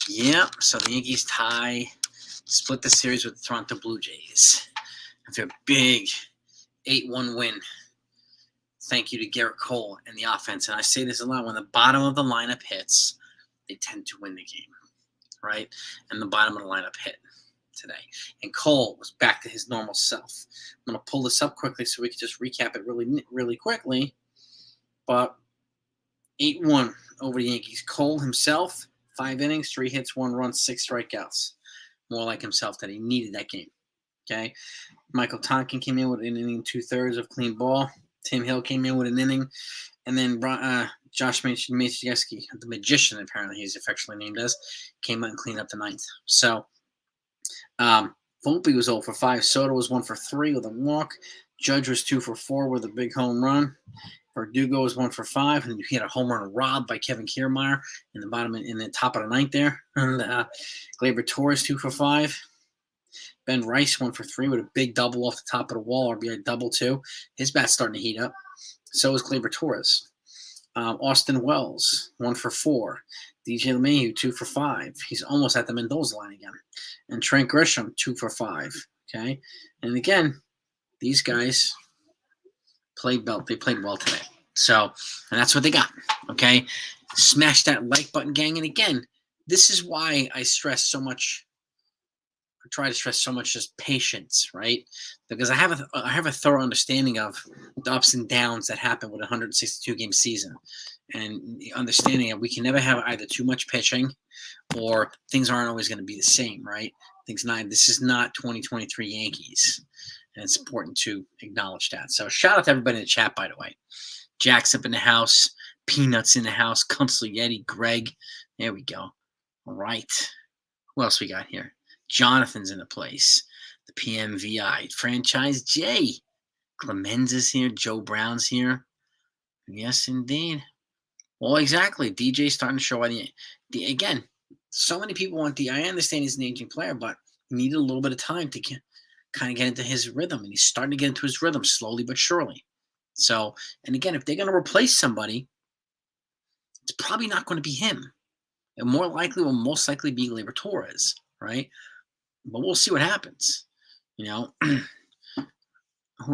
Yeah, so the Yankees split the series with the Toronto Blue Jays after a big 8-1 win. Thank you to Garrett Cole and the offense. And I say this a lot, when the bottom of the lineup hits, they tend to win the game, right? And the bottom of the lineup hit today. And Cole was back to his normal self. I'm going to pull this up quickly so we can just recap it really quickly. But 8-1 over the Yankees. Cole himself, 5 innings, 3 hits, 1 run, 6 strikeouts. More like himself, that he needed that game. Okay. Michael Tonkin came in with an inning, 2/3 of clean ball. Tim Hill came in with an inning. And then Josh Maciejewski, the magician, apparently he's affectionately named as, came out and cleaned up the 9th. So Volpe was 0 for 5. Soto was 1 for 3 with a walk. Judge was 2 for 4 with a big home run. Verdugo was 1 for 5, and he had a home run robbed by Kevin Kiermaier in the top of the 9th there. And Gleyber Torres 2 for 5. Ben Rice 1 for 3 with a big double off the top of the wall, RBI double too. His bat's starting to heat up. So is Gleyber Torres. Austin Wells 1 for 4. DJ LeMahieu 2 for 5. He's almost at the Mendoza line again. And Trent Grisham 2 for 5. Okay, and again, these guys played well. They played well today. So, and that's what they got. Okay, smash that like button, gang. And again, this is why I stress so much. I try to stress so much just patience, right? Because I have a thorough understanding of the ups and downs that happen with a 162 game season, and the understanding that we can never have either too much pitching, or things aren't always going to be the same, right? This is not 2023 Yankees. And it's important to acknowledge that. So shout out to everybody in the chat, by the way. Jack's up in the house. Peanuts in the house. Kunstler Yeti. Greg. There we go. All right. Who else we got here? Jonathan's in the place. The PMVI. Franchise J. Clemens is here. Joe Brown's here. Yes, indeed. Well, exactly. DJ's starting to show why again, so many people want I understand he's an aging player, but he needed a little bit of time to kind of get into his rhythm, and he's starting to get into his rhythm slowly but surely. So, and again, if they're going to replace somebody, it's probably not going to be him. It most likely be Gleyber Torres, right? But we'll see what happens. Who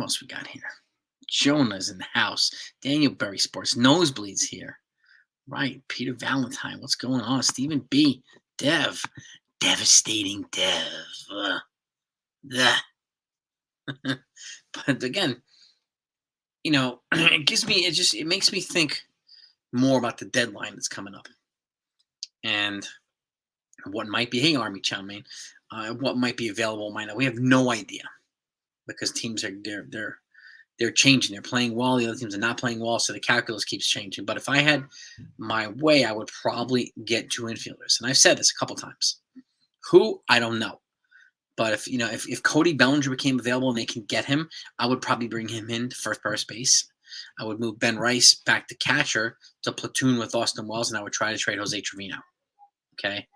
else we got here? Jonah's in the house. Daniel Berry Sports. Nosebleeds here. Right. Peter Valentine. What's going on? Stephen B. Dev. Devastating Dev. But again, it makes me think more about the deadline that's coming up and what might be. Hey, Army Chow Man, what might be available. We have no idea, because teams they're changing. They're playing well. The other teams are not playing well, so the calculus keeps changing. But if I had my way, I would probably get 2 infielders, and I've said this a couple times. Who, I don't know. But if Cody Bellinger became available and they can get him, I would probably bring him in to first base. I would move Ben Rice back to catcher to platoon with Austin Wells, and I would try to trade Jose Trevino. Okay,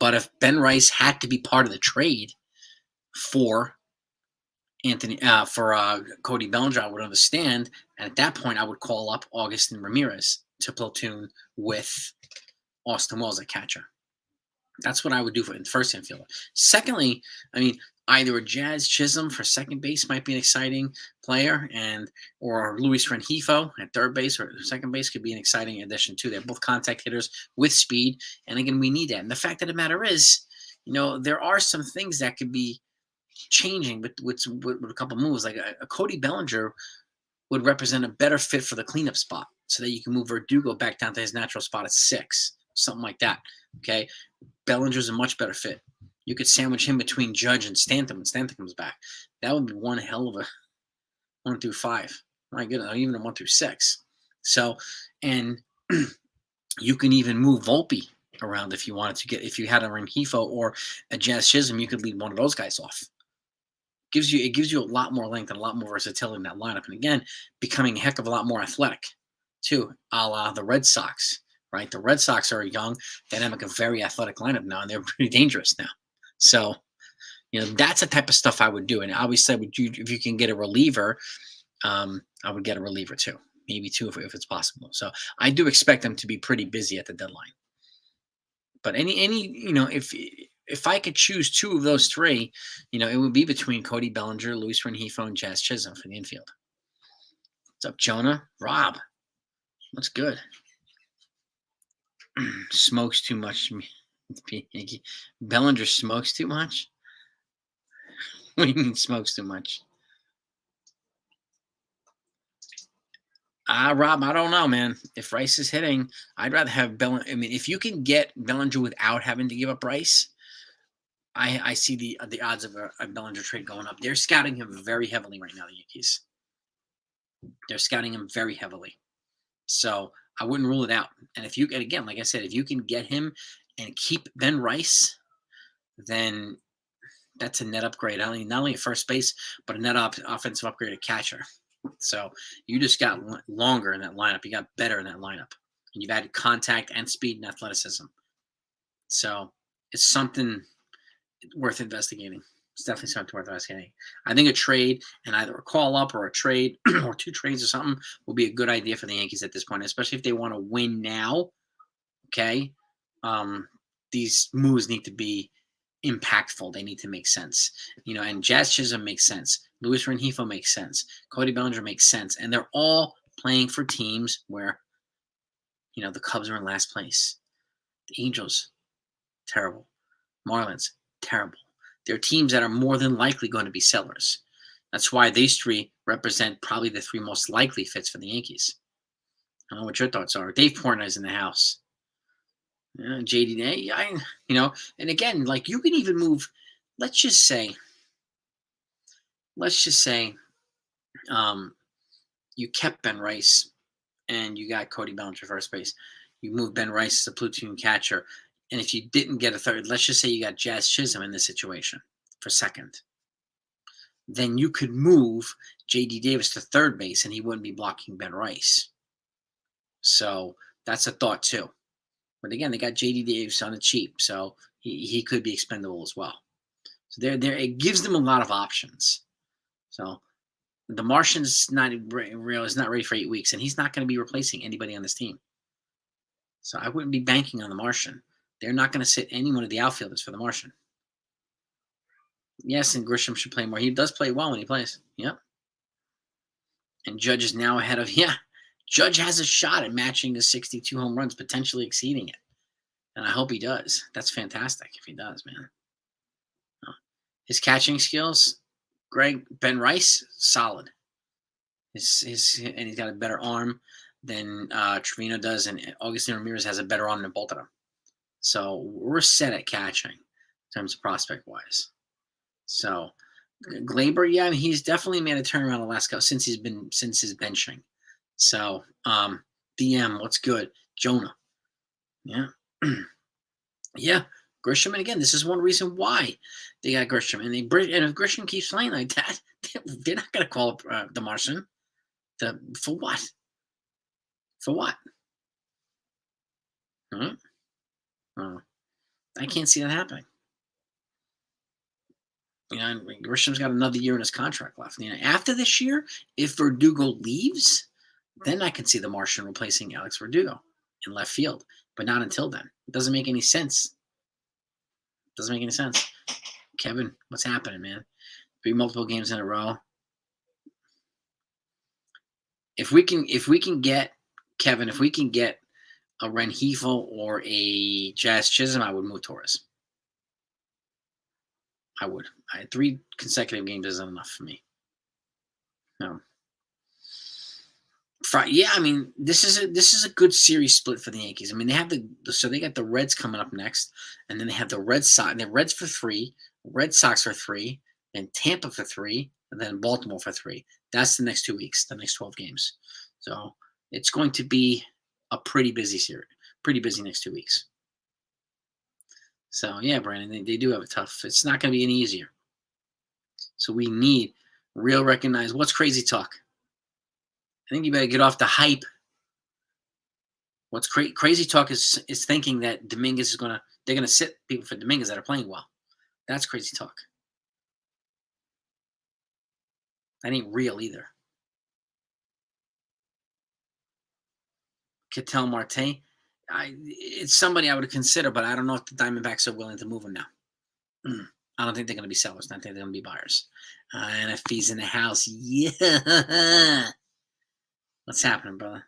but if Ben Rice had to be part of the trade for Cody Bellinger, I would understand. And at that point, I would call up Augustin Ramirez to platoon with Austin Wells at catcher. That's what I would do for the first infielder. Secondly, either a Jazz Chisholm for second base might be an exciting player, or Luis Rengifo at third base or second base could be an exciting addition too. They're both contact hitters with speed, and again, we need that. And the fact of the matter is, there are some things that could be changing with a couple moves. Like a Cody Bellinger would represent a better fit for the cleanup spot, so that you can move Verdugo back down to his natural spot at 6, something like that. Okay. Bellinger's a much better fit. You could sandwich him between Judge and Stanton when Stanton comes back. That would be one hell of a 1 through 5. My goodness, even a 1 through 6. So, and you can even move Volpe around if you wanted to if you had a Rengifo or a Jazz Chisholm, you could leave one of those guys off. It gives you a lot more length and a lot more versatility in that lineup. And again, becoming a heck of a lot more athletic too, a la the Red Sox. Right, the Red Sox are a young, dynamic, and very athletic lineup now, and they're pretty dangerous now. So, that's the type of stuff I would do. And obviously, if you can get a reliever, I would get a reliever too, maybe 2 if it's possible. So I do expect them to be pretty busy at the deadline. But if I could choose two of those three, it would be between Cody Bellinger, Luis Rengifo, and Jazz Chisholm for the infield. What's up, Jonah? Rob, what's good? Smokes too much. Bellinger smokes too much? What do you mean smokes too much? Rob, I don't know, man. If Rice is hitting, I'd rather have Bellinger. I mean, if you can get Bellinger without having to give up Rice, I see the odds of a Bellinger trade going up. They're scouting him very heavily right now, the Yankees. They're scouting him very heavily. So I wouldn't rule it out. And again, like I said, if you can get him and keep Ben Rice, then that's a net upgrade. Not only at first base, but a net offensive upgrade at catcher. So you just got longer in that lineup. You got better in that lineup. And you've added contact and speed and athleticism. So it's something worth investigating. It's definitely something worth investigating. I think a trade and either a call up or a trade or two trades or something will be a good idea for the Yankees at this point, especially if they want to win now. Okay. These moves need to be impactful. They need to make sense. And Jazz Chisholm makes sense. Luis Rengifo makes sense. Cody Bellinger makes sense. And they're all playing for teams where, the Cubs are in last place. The Angels, terrible. Marlins, terrible. They're teams that are more than likely going to be sellers. That's why these three represent probably the three most likely fits for the Yankees. I don't know what your thoughts are. Dave Portnoy is in the house. JD, and again, like you can even move. Let's just say, you kept Ben Rice and you got Cody Bellinger first base. You moved Ben Rice as a platoon catcher. And if you didn't get a third, let's just say you got Jazz Chisholm in this situation for second. Then you could move J.D. Davis to third base and he wouldn't be blocking Ben Rice. So that's a thought too. But again, they got J.D. Davis on the cheap, so he could be expendable as well. So it gives them a lot of options. So the Martian's not ready for 8 weeks, and he's not going to be replacing anybody on this team. So I wouldn't be banking on the Martian. They're not going to sit any one of the outfielders for the Martian. Yes, and Grisham should play more. He does play well when he plays. Yep. And Judge is now ahead of, Judge has a shot at matching the 62 home runs, potentially exceeding it. And I hope he does. That's fantastic if he does, man. His catching skills, Ben Rice, solid. And he's got a better arm than Trevino does, and Augustin Ramirez has a better arm than both of them. So we're set at catching in terms of prospect-wise. So Glaber, he's definitely made a turnaround the last couple since his benching. So DM, what's good? Jonah. Yeah. Yeah. Grisham, and again, this is one reason why they got Grisham. And if Grisham keeps playing like that, they're not going to call up the Martian. For what? For what? Huh? I can't see that happening. Grisham's got another year in his contract left. After this year, if Verdugo leaves, then I can see the Martian replacing Alex Verdugo in left field. But not until then. It doesn't make any sense. Kevin, what's happening, man? 3 multiple games in a row. If we can get Kevin, if we can get a Rengifo or a Jazz Chisholm, I would move Torres. I would. 3 consecutive games isn't enough for me. No. This is a good series split for the Yankees. They have they got the Reds coming up next, and then they have the Red Sox. And the Reds for 3, Red Sox for 3, then Tampa for 3, and then Baltimore for 3. That's the next 2 weeks, the next 12 games. So it's going to be a pretty busy series, pretty busy next 2 weeks. So yeah, Brandon, they do have it tough. It's not going to be any easier. So we need real recognized. What's crazy talk? I think you better get off the hype. What's crazy talk is thinking that Dominguez they're gonna sit people for Dominguez that are playing well. That's crazy talk. That ain't real either. Ketel Marte, It's somebody I would consider, but I don't know if the Diamondbacks are willing to move him now. I don't think they're going to be sellers. I think they're going to be buyers. And if he's in the house, yeah. What's happening, brother?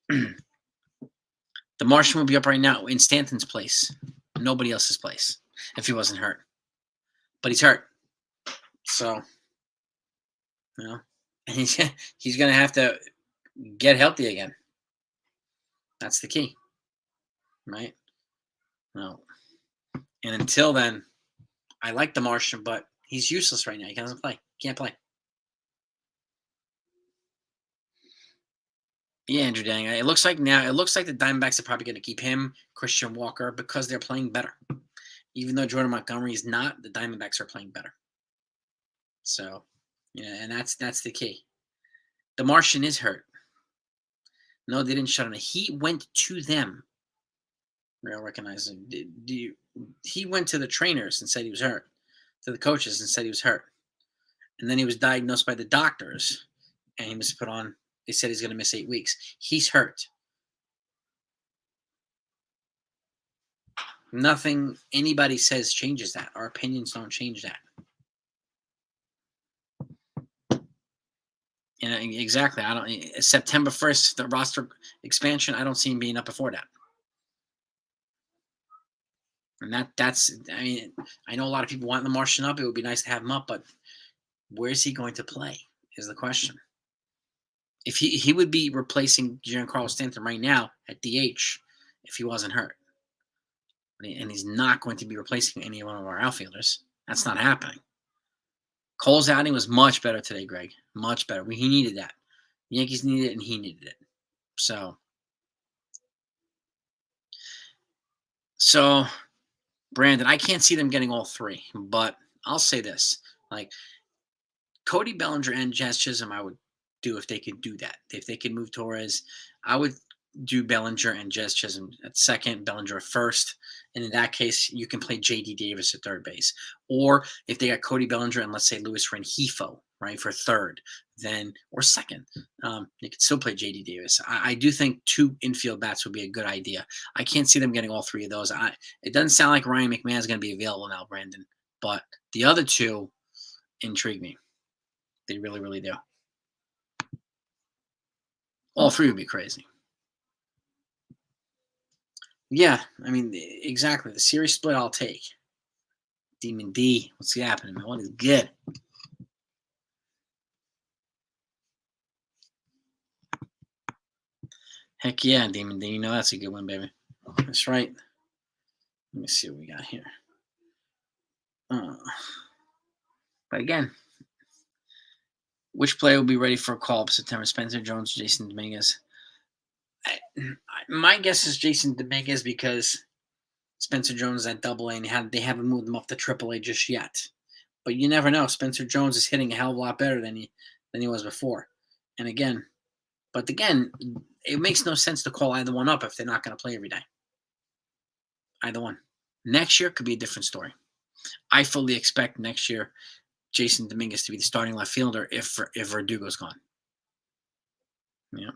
The Martian would be up right now in Stanton's place. Nobody else's place if he wasn't hurt. But he's hurt. So, and he's going to have to get healthy again. That's the key. Right? No. And until then, I like the Martian, but he's useless right now. He doesn't play. Can't play. Yeah, Andrew Dang. It looks like the Diamondbacks are probably going to keep him, Christian Walker, because they're playing better. Even though Jordan Montgomery is not, the Diamondbacks are playing better. So, and that's the key. The Martian is hurt. No, they didn't shut him. He went to them. Real recognizing. He went to the trainers and said he was hurt, to the coaches and said he was hurt. And then he was diagnosed by the doctors, and he was put on. They said he's going to miss 8 weeks. He's hurt. Nothing anybody says changes that. Our opinions don't change that. And exactly, I don't. September 1st, the roster expansion. I don't see him being up before that. And that's. I mean, I know a lot of people want the Martian up. It would be nice to have him up, but where's he going to play? Is the question. If he would be replacing Giancarlo Stanton right now at DH if he wasn't hurt. And he's not going to be replacing any one of our outfielders. That's not happening. Cole's outing was much better today, Greg. Much better. He needed that. The Yankees needed it, and he needed it. So, Brandon, I can't see them getting all three, but I'll say this. Like, Cody Bellinger and Jazz Chisholm, I would do if they could do that. If they could move Torres, I would do Bellinger and Jazz Chisholm at second, Bellinger at first. And in that case, you can play J.D. Davis at third base. Or if they got Cody Bellinger and let's say Luis Rengifo, right, for third, then or second, they could still play J.D. Davis. I do think 2 infield bats would be a good idea. I can't see them getting all 3 of those. It doesn't sound like Ryan McMahon is going to be available now, Brandon. But the other 2 intrigue me. They really, really do. All 3 would be crazy. Yeah, I mean, exactly. The series split I'll take. Demon D, what's happening, man? What is good? Heck yeah, Demon D. You know that's a good one, baby. That's right. Let me see what we got here. But again, which player will be ready for a call up September? Spencer Jones, Jason Dominguez. My guess is Jason Dominguez because Spencer Jones is at Double-A and they haven't moved him up to Triple-A just yet. But you never know. Spencer Jones is hitting a hell of a lot better than he was before. And again, it makes no sense to call either one up if they're not going to play every day. Either one. Next year could be a different story. I fully expect next year Jason Dominguez to be the starting left fielder if Verdugo's gone. Yeah.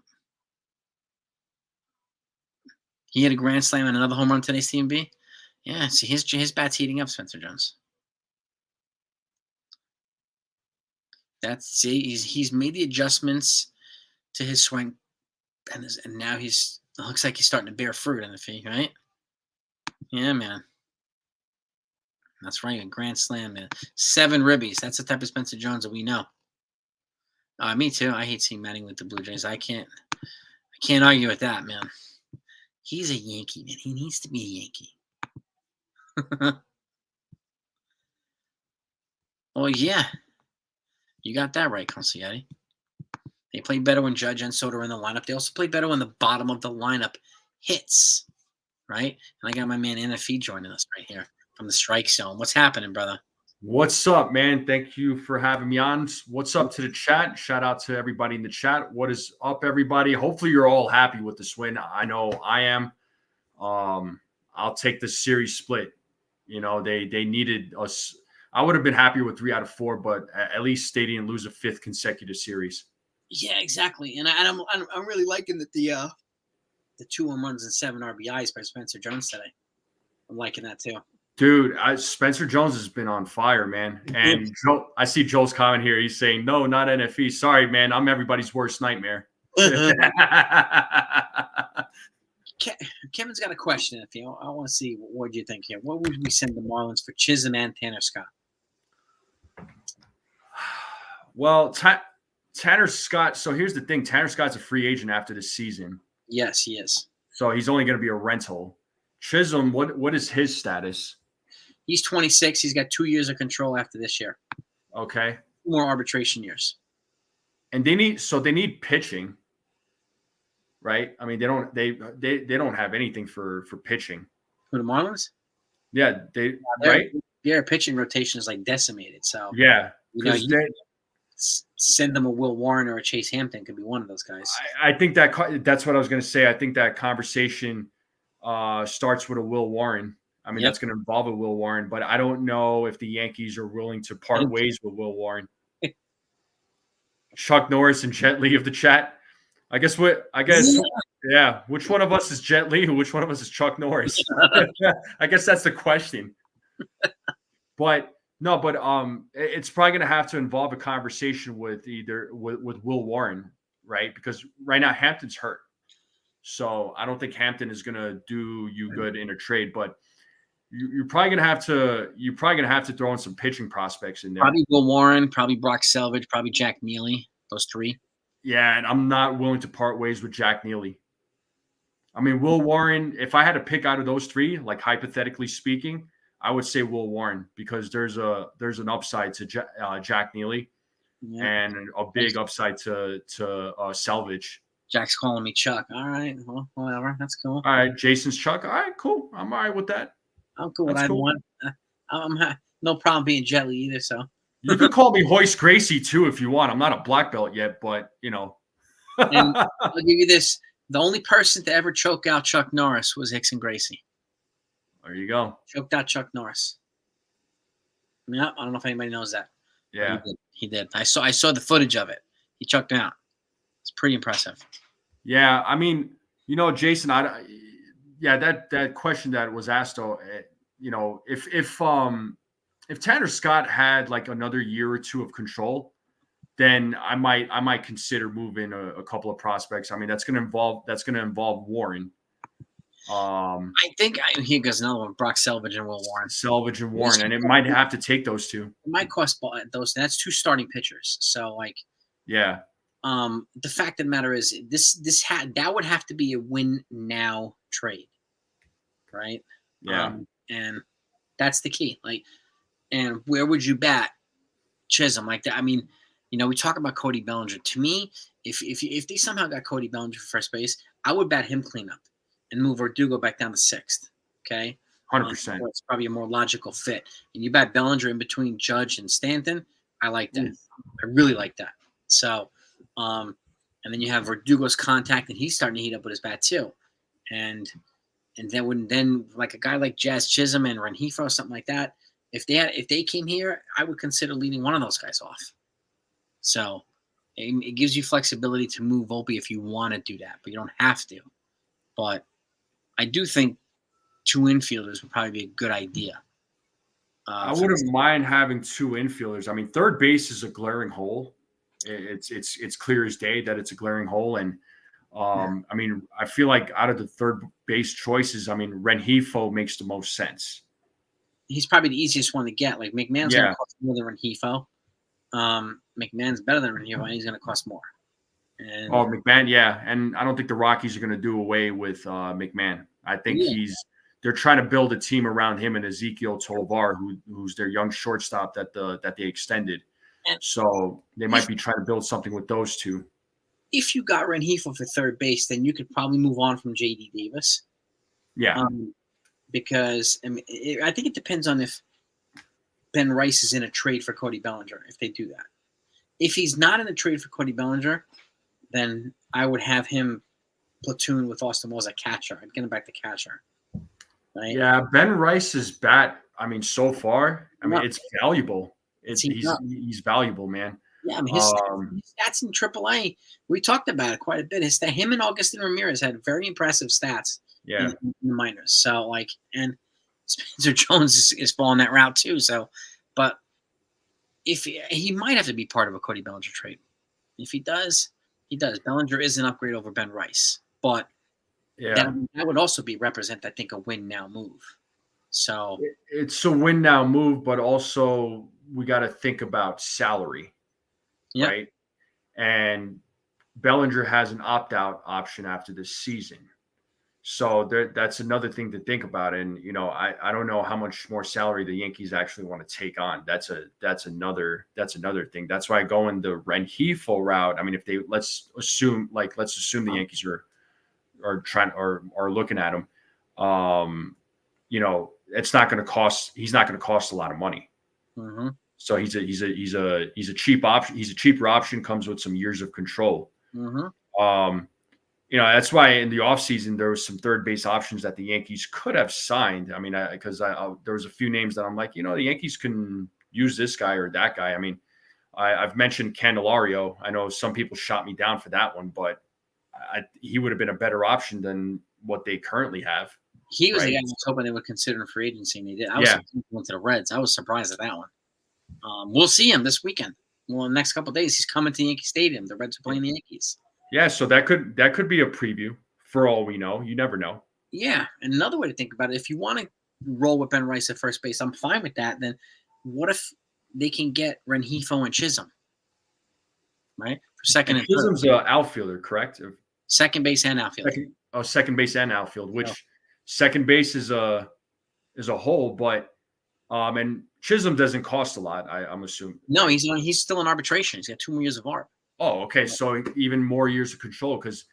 He had a grand slam and another home run today's TMB. Yeah, see his bat's heating up, Spencer Jones. He's made the adjustments to his swing, and now it looks like he's starting to bear fruit in the feet, right? Yeah, man. That's right, a grand slam, man. 7 ribbies. That's the type of Spencer Jones that we know. Me too. I hate seeing Manning with the Blue Jays. I can't argue with that, man. He's a Yankee, man. He needs to be a Yankee. Oh, yeah. You got that right, Consigliere. They play better when Judge and Soto are in the lineup. They also play better when the bottom of the lineup hits, right? And I got my man Anna Fee joining us right here from the strike zone. What's happening, brother? What's up, man? Thank you for having me on. What's up to the chat? Shout out to everybody in the chat. What is up, everybody? Hopefully you're all happy with this win. I know I am. I'll take the series split. You know, they needed us. I would have been happier with 3 out of 4, but at least stay and lose a 5th consecutive series. Yeah, exactly. And I'm really liking that the the 2 home runs and 7 RBIs by Spencer Jones today. I'm liking that too. Dude, Spencer Jones has been on fire, man. And Joe, I see Joel's comment here. He's saying, no, not NFE. Sorry, man. I'm everybody's worst nightmare. Kevin's got a question. If you, I want to see what do you think here. What would we send the Marlins for Chisholm and Tanner Scott? Well, Tanner Scott. So here's the thing: Tanner Scott's a free agent after this season. Yes, he is. So he's only going to be a rental. Chisholm, what is his status? He's 26. He's got 2 years of control after this year. Okay. 2 more arbitration years. And they need pitching, right? I mean, they don't have anything for pitching. For the Marlins? Yeah, right. Their pitching rotation is like decimated. So yeah, you send them a Will Warren or a Chase Hampton could be one of those guys. I think that's what I was going to say. I think that conversation starts with a Will Warren. I mean, that's going to involve a Will Warren, but I don't know if the Yankees are willing to part ways with Will Warren. Chuck Norris and Jet Li of the chat. Yeah. Which one of us is Jet Li? Which one of us is Chuck Norris? I guess that's the question. But it's probably going to have to involve a conversation with with Will Warren, right? Because right now Hampton's hurt, so I don't think Hampton is going to do you good in a trade. But you're probably going to have to throw in some pitching prospects in there. Probably Will Warren, probably Brock Selvage, probably Jack Neely. Those 3. Yeah, and I'm not willing to part ways with Jack Neely. I mean, Will Warren. If I had to pick out of those 3, like hypothetically speaking, I would say Will Warren because there's an upside to Jack Neely and a big upside to Selvage. Jack's calling me Chuck. All right, well, whatever. That's cool. All right, Jason's Chuck. All right, cool. I'm all right with that. I'm cool with either one. I'm no problem being Jet Li either. So you could call me Hoist Gracie too if you want. I'm not a black belt yet, but you know. And I'll give you this: the only person to ever choke out Chuck Norris was Hickson Gracie. There you go. Choked out Chuck Norris. Yeah, I don't know if anybody knows that. Yeah, he did. I saw the footage of it. He choked out. It's pretty impressive. Yeah, I mean, Jason, that question that was asked, though, if Tanner Scott had like another year or 2 of control, then I might consider moving a couple of prospects. I mean, that's going to involve Warren. I think here goes another one: Brock Selvage and Will Warren. Selvage and Warren, and it might have to take those 2. It might cost those. That's 2 starting pitchers. So yeah. The fact of the matter is, that would have to be a win now trade, right? Yeah. And that's the key. And where would you bat Chisholm like that? I mean, we talk about Cody Bellinger. To me, if they somehow got Cody Bellinger for first base, I would bat him cleanup and move Verdugo back down to 6th. Okay, 100%. It's probably a more logical fit. And you bat Bellinger in between Judge and Stanton. I like that. I really like that. So, and then you have Verdugo's contact, and he's starting to heat up with his bat too. And then like a guy like Jazz Chisholm and Rengifo or something like that, if they came here, I would consider leading one of those guys off. So it gives you flexibility to move Volpe if you want to do that, but you don't have to. But I do think 2 infielders would probably be a good idea. I wouldn't mind having 2 infielders. I mean, third base is a glaring hole. It's clear as day that it's a glaring hole. And I mean, I feel like out of the third base choices, I mean, Rengifo makes the most sense. He's probably the easiest one to get. Like McMahon's going to cost more than Rengifo. McMahon's better than Rengifo, and he's going to cost more. And, McMahon, yeah. And I don't think the Rockies are going to do away with McMahon. I think they're trying to build a team around him and Ezekiel Tovar, who's their young shortstop that they extended. So they might be trying to build something with those 2. If you got Rengifo for third base, then you could probably move on from J.D. Davis. Yeah. Because I think it depends on if Ben Rice is in a trade for Cody Bellinger, if they do that. If he's not in a trade for Cody Bellinger, then I would have him platoon with Austin Wells at catcher. I'd get him back to catcher. Right? Yeah, Ben Rice's bat, I mean, so far, I mean, it's valuable. He's valuable, man. Yeah, I mean, his stats in AAA, we talked about it quite a bit. Him and Augustin Ramirez had very impressive stats Yeah. in the minors. So, like, and Spencer Jones is following that route too. So, but if he might have to be part of a Cody Bellinger trade. If he does, he does. Bellinger is an upgrade over Ben Rice, but Yeah. that would also represent, I think, a win now move. So It's a win now move, but also we got to think about salary, yeah. right? And Bellinger has an opt-out option after this season. So that's another thing to think about. And, I don't know how much more salary the Yankees actually want to take on. That's another thing. That's why going the Rengifo route. I mean, if let's assume the Yankees are looking at him. It's not going to cost. He's not going to cost a lot of money. Mm-hmm. So he's a cheap option. He's a cheaper option. Comes with some years of control. Mm-hmm. That's why in the offseason there was some third base options that the Yankees could have signed. I mean, because there was a few names that I'm like, the Yankees can use this guy or that guy. I mean, I've mentioned Candelario. I know some people shot me down for that one, but he would have been a better option than what they currently have. He was the guy I was hoping they would consider in free agency, and they did. I was went to the Reds. I was surprised at that one. We'll see him this weekend. Well, in the next couple of days, he's coming to Yankee Stadium. The Reds are playing the Yankees. Yeah, so that could be a preview for all we know. You never know. Yeah, and another way to think about it, if you want to roll with Ben Rice at first base, I'm fine with that. Then what if they can get Rengifo and Chisholm, right? For second and Chisholm's an outfielder, correct? Second base and outfield. Second base and outfield, which second base is a hole, but and Chisholm doesn't cost a lot, I'm assuming. No, he's still in arbitration. He's got 2 more years of ARB. Oh, okay. So even more years of control because,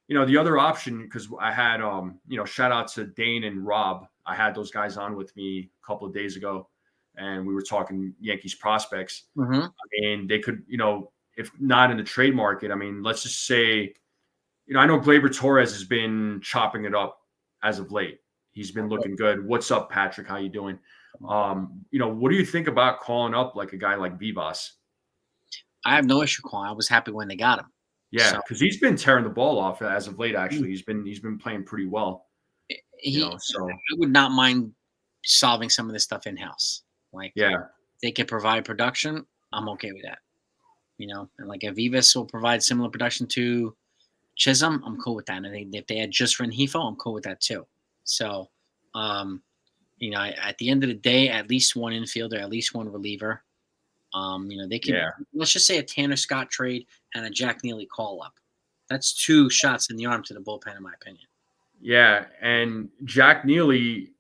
the other option, because I had, shout out to Dane and Rob. I had those guys on with me a couple of days ago and we were talking Yankees prospects. Mm-hmm. I mean, they could, if not in the trade market, I mean, let's just say, I know Gleyber Torres has been chopping it up as of late. He's been looking good. What's up, Patrick? How you doing? What do you think about calling up like a guy like Vivas? I have no issue calling. I was happy when they got him. Yeah, because he's been tearing the ball off as of late. Actually, he's been playing pretty well. So I would not mind solving some of this stuff in house. Like, they can provide production. I'm okay with that. And like if Vivas will provide similar production to Chisholm, I'm cool with that. And if they had just Rengifo, I'm cool with that too. So, at the end of the day, at least one infielder, at least one reliever. They can. Let's just say a Tanner Scott trade and a Jack Neely call up. That's 2 shots in the arm to the bullpen, in my opinion. Yeah, and Jack Neely,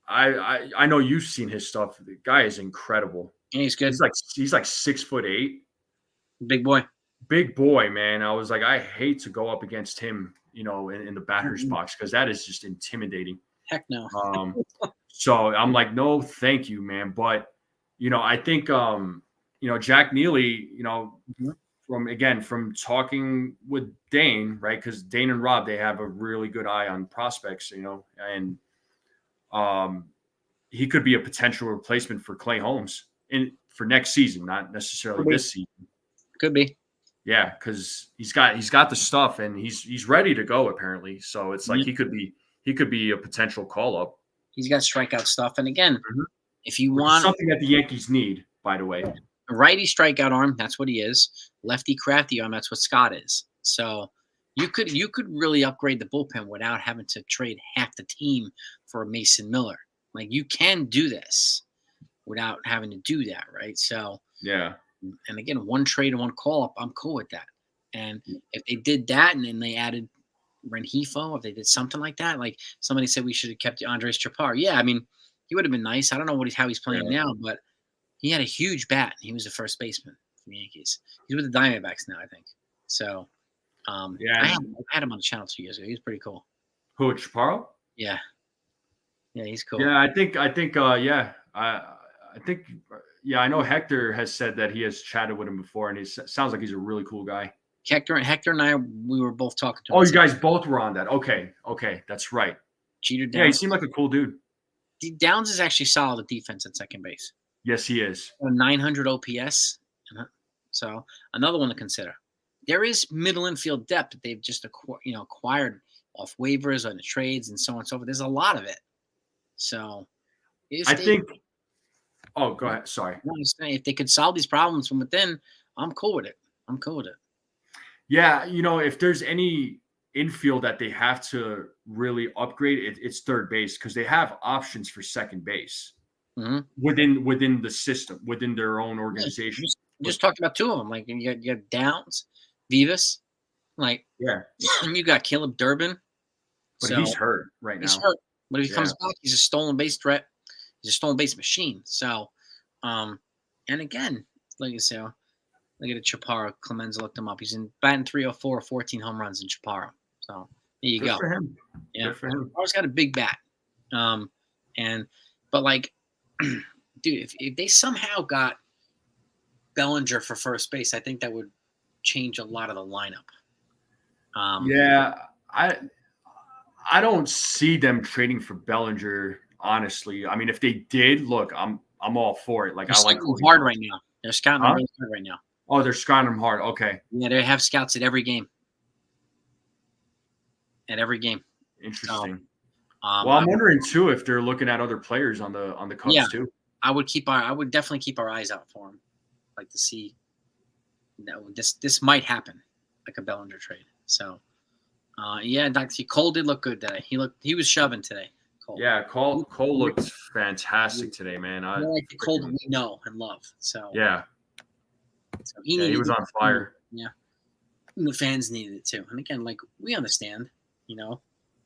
I know you've seen his stuff. The guy is incredible. And he's good. He's like 6'8". Big boy. Big boy, man. I was like, I hate to go up against him, in the batter's box because that is just intimidating. Heck no. So I'm like, no, thank you, man. But I think Jack Neely, from talking with Dane, right? Because Dane and Rob, they have a really good eye on prospects, and he could be a potential replacement for Clay Holmes for next season, not necessarily this season. Could be. Yeah, because he's got the stuff and he's ready to go apparently. So it's like he could be a potential call up. He's got strikeout stuff, and again, if you want something that the Yankees need, by the way, a righty strikeout arm, that's what he is. Lefty crafty arm, that's what Scott is. So you could really upgrade the bullpen without having to trade half the team for a Mason Miller. Like you can do this without having to do that, right? So yeah. And again, one trade and one call up, I'm cool with that. And if they did that and then they added Rengifo, if they did something like that, like somebody said we should have kept Andres Chapar. Yeah, I mean, he would have been nice. I don't know how he's playing now, but he had a huge bat. He was the first baseman for the Yankees. He's with the Diamondbacks now, I think. So, I had him on the channel 2 years ago. He was pretty cool. Who, Chaparro? Yeah. Yeah, he's cool. Yeah, I think, I know Hector has said that he has chatted with him before, and he sounds like he's a really cool guy. Hector and I, we were both talking to him. Oh, you guys both were on that. Okay, that's right. Jeter Downs. Yeah, he seemed like a cool dude. Downs is actually solid at defense at second base. Yes, he is. A 900 OPS So another one to consider. There is middle infield depth that they've just acquired off waivers on the trades and so on and so forth. There's a lot of it. So I if they think. Oh, go ahead. Sorry. if they could solve these problems from within, I'm cool with it. I'm cool with it. Yeah, if there's any infield that they have to really upgrade, it's third base because they have options for second base within the system, within their own organization. Just talked about two of them. Like you got Downs, Vivas, like you got Caleb Durbin. But he's hurt right now. He's hurt, but if he comes back, he's a stolen base threat. He's a stolen base machine. So, and again, like you say, look at it, Chaparro. Clemenza looked him up. He's in batting 304, 14 home runs in Chaparro. So there you go. For him. Yeah, good for him. Chaparro's got a big bat. But like, dude, if they somehow got Bellinger for first base, I think that would change a lot of the lineup. I don't see them trading for Bellinger. Honestly, I mean, if they did, look, I'm all for it. Like They're I like hard right now. They're scouting really hard right now. Oh, they're scouting him hard. Okay. Yeah, they have scouts at every game. Interesting. So, I'm wondering too if they're looking at other players on the Cubs too. I would definitely keep our eyes out for him, like to see. This might happen, like a Bellinger trade. So, Cole did look good today. He was shoving today. Cole. Yeah, Cole looked fantastic today, man. I like the Cole that we know and love. So he was on fire. Yeah, and the fans needed it too. And again, like we understand,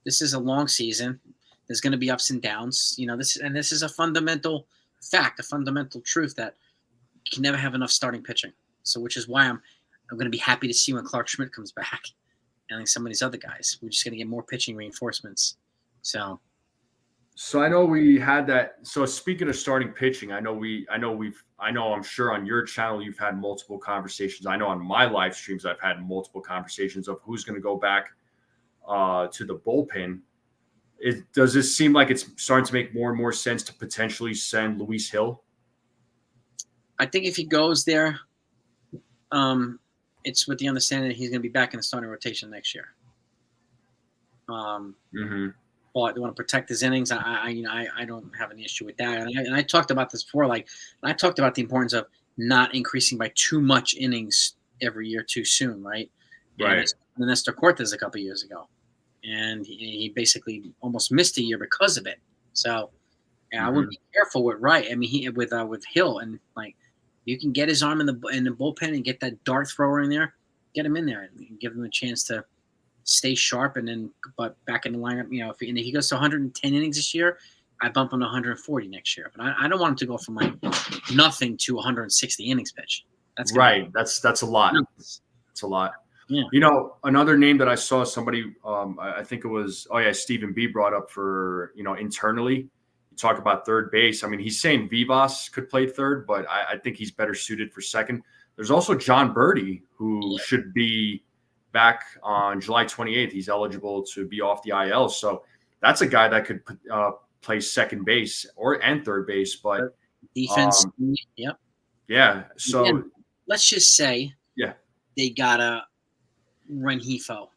this is a long season. There's going to be ups and downs. This is a fundamental fact, a fundamental truth that you can never have enough starting pitching. So, which is why I'm going to be happy to see when Clark Schmidt comes back, and like some of these other guys. We're just going to get more pitching reinforcements. So I know we had that. So speaking of starting pitching, I'm sure on your channel you've had multiple conversations. I know on my live streams I've had multiple conversations of who's going to go back to the bullpen. Does this seem like it's starting to make more and more sense to potentially send Luis Hill? I think if he goes there, it's with the understanding that he's going to be back in the starting rotation next year. But they want to protect his innings. I don't have any issue with that. And I talked about this before. I talked about the importance of not increasing by too much innings every year too soon, right? Right. And Nestor Cortez a couple years ago, and he basically almost missed a year because of it. So I would be careful with Wright. I mean, with Hill, and like you can get his arm in the bullpen and get that dart thrower in there, get him in there and give him a chance to stay sharp, but back in the lineup, if he goes to 110 innings this year, I bump him to 140 next year. But I don't want him to go from like nothing to 160 innings pitch. That's right. That's a lot. It's a lot. Yeah. Another name that I saw somebody, I think it was, Stephen B brought up for, internally, you talk about third base. I mean, he's saying Vivas could play third, but I think he's better suited for second. There's also John Birdie, who should be back on July 28th. He's eligible to be off the IL. So that's a guy that could play second base and third base, but defense. Yeah. So again, let's just say, they got a Rengifo.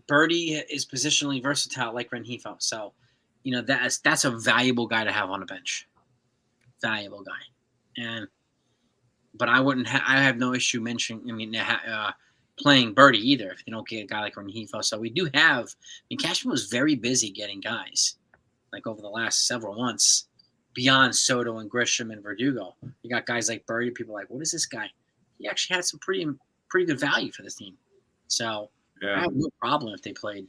Birdie is positionally versatile like Rengifo. So, that's a valuable guy to have on a bench. Valuable guy. But I have no issue playing Birdie either if you don't get a guy like Rengifo. So we do have, Cashman was very busy getting guys like over the last several months beyond Soto and Grisham and Verdugo. You got guys like Birdie. People are like, what is this guy? He actually had some pretty good value for this team. So I have no problem if they played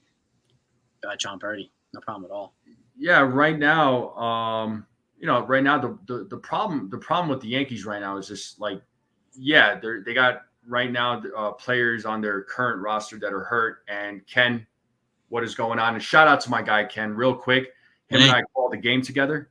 John Birdie. No problem at all. Yeah, right now, the problem with the Yankees right now is just like, they got right now players on their current roster that are hurt. And Ken, what is going on? And shout out to my guy Ken, real quick. Him and I called the game together.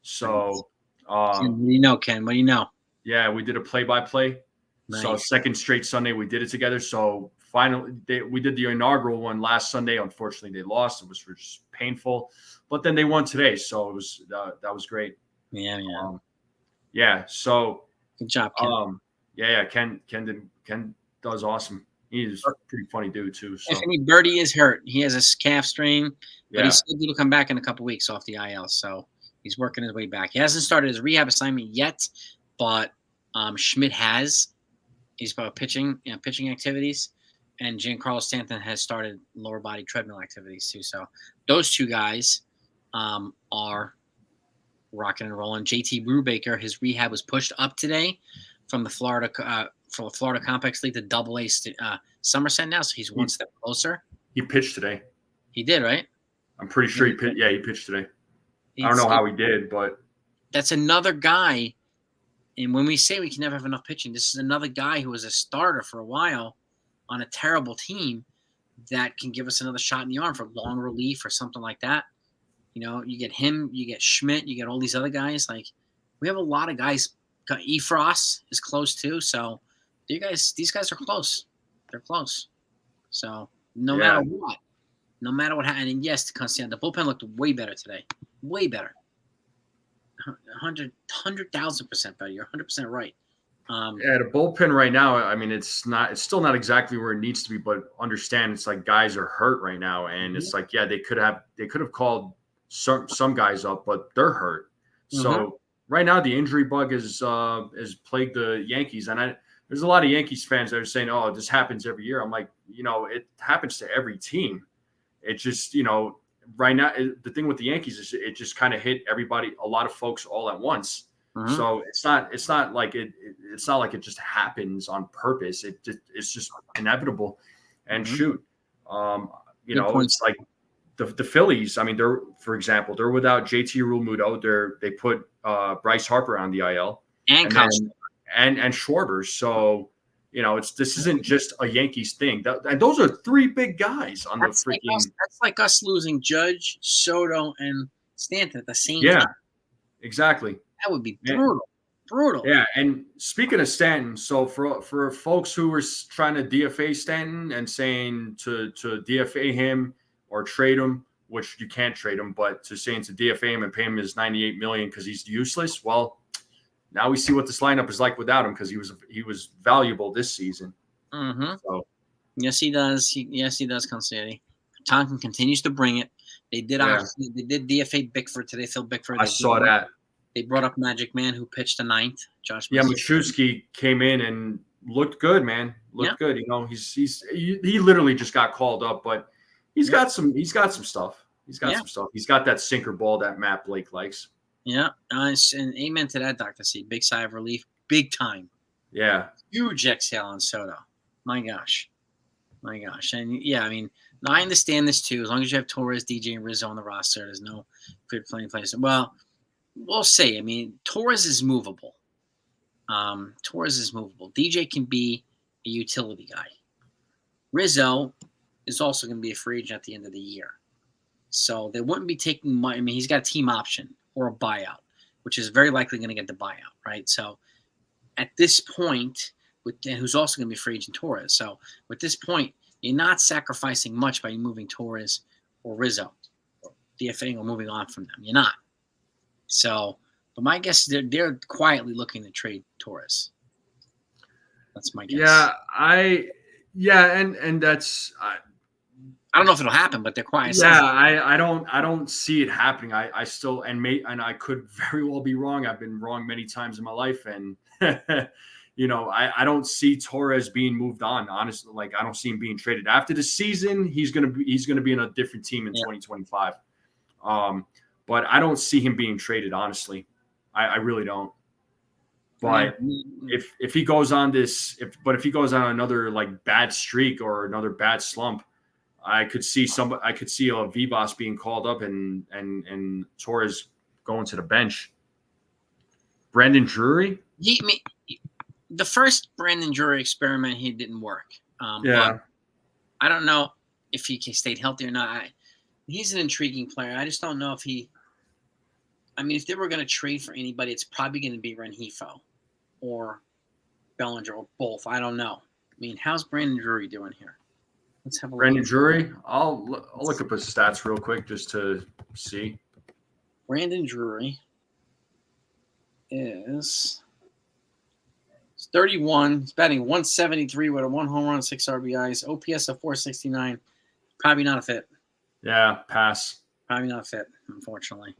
So, what do you know, Ken? What do you know? Yeah, we did a play-by-play. Nice. So second straight Sunday we did it together. So finally, we did the inaugural one last Sunday. Unfortunately, they lost. It was just painful. But then they won today, so it was that was great. Yeah. So Good job, Ken. Ken does awesome. He's a pretty funny dude too. So Anthony Birdie is hurt. He has a calf strain, but yeah, he's scheduled to come back in a couple weeks off the IL. So he's working his way back. He hasn't started his rehab assignment yet, but Schmidt has. He's about pitching activities, and Giancarlo Stanton has started lower body treadmill activities too. So those two guys are rocking and rolling. JT Brubaker, his rehab was pushed up today from the Florida Complex League to Double-A Somerset now, so he's one step closer. He pitched today. He did, right? I'm pretty sure he pitched. Yeah, he pitched today. I don't know how he did, but that's another guy. And when we say we can never have enough pitching, this is another guy who was a starter for a while on a terrible team that can give us another shot in the arm for long relief or something like that. You know, you get him, you get Schmidt, you get all these other guys. Like, we have a lot of guys. Efros is close too. So these guys are close. They're close. So no matter what happened, and yes, the bullpen looked way better today. Way better. 100,000% better. You're 100% right. The bullpen right now, I mean, it's still not exactly where it needs to be, but understand it's like guys are hurt right now, and it's like, they could have called some guys up, but they're hurt. So right now the injury bug has plagued the Yankees, and there's a lot of Yankees fans that are saying, "Oh, this happens every year." I'm like, it happens to every team. It just, right now, the thing with the Yankees is it just kind of hit everybody, a lot of folks all at once. So it's not like it just happens on purpose. It's just inevitable. And it's like the Phillies. I mean, for example, they're without JT Realmuto. They put Bryce Harper on the IL and Schwarber. So this isn't just a Yankees thing. And those are three big guys on the freaking. That's like us losing Judge, Soto, and Stanton at the same time. Yeah, exactly. That would be brutal. Yeah, and speaking of Stanton, so for folks who were trying to DFA Stanton and saying to DFA him or trade him, which you can't trade him, but to DFA him and pay him his $98 million because he's useless. Well, now we see what this lineup is like without him because he was valuable this season. So. Yes, he does. Yes, he does, Consigliere. Tonkin continues to bring it. They did DFA Bickford today. Phil Bickford. I saw that. They brought up Magic Man, who pitched the ninth. Josh. Yeah, Machuski came in and looked good, man. Looked good. He literally just got called up, but he's got some stuff. He's got some stuff. He's got that sinker ball that Matt Blake likes. Yeah, and amen to that, Dr. C. Big sigh of relief, big time. Yeah. Huge exhale on Soto. My gosh. And I mean, I understand this too. As long as you have Torres, DJ, and Rizzo on the roster, there's no good playing place. Well, we'll see. I mean, Torres is movable. DJ can be a utility guy. Rizzo is also going to be a free agent at the end of the year. So they wouldn't be taking money. I mean, he's got a team option or a buyout, which is very likely going to get the buyout, right? So at this point, who's also going to be free agent Torres. So at this point, you're not sacrificing much by moving Torres or Rizzo, or DFAing or moving on from them. You're not. So, but my guess is they're quietly looking to trade Torres. That's my guess. And that's. I don't know if it'll happen, but they're quiet. Yeah, I don't see it happening. I still and I could very well be wrong. I've been wrong many times in my life, and I don't see Torres being moved on. Honestly, like I don't see him being traded after the season. He's gonna be in a different team in 2025. But I don't see him being traded. Honestly, I really don't. But if he goes on if he goes on another like bad streak or another bad slump. I could see a Vivas being called up and Torres going to the bench. Brandon Drury? The first Brandon Drury experiment, he didn't work. But I don't know if he stayed healthy or not. He's an intriguing player. I just don't know if if they were going to trade for anybody, it's probably going to be Rengifo or Bellinger or both. I don't know. I mean, how's Brandon Drury doing here? Let's have a Brandon Drury. I'll look up his stats real quick just to see. Brandon Drury is 31. He's batting 173 with a 1 home run, 6 RBIs, OPS of 469. Probably not a fit. Yeah, pass. Probably not a fit, unfortunately.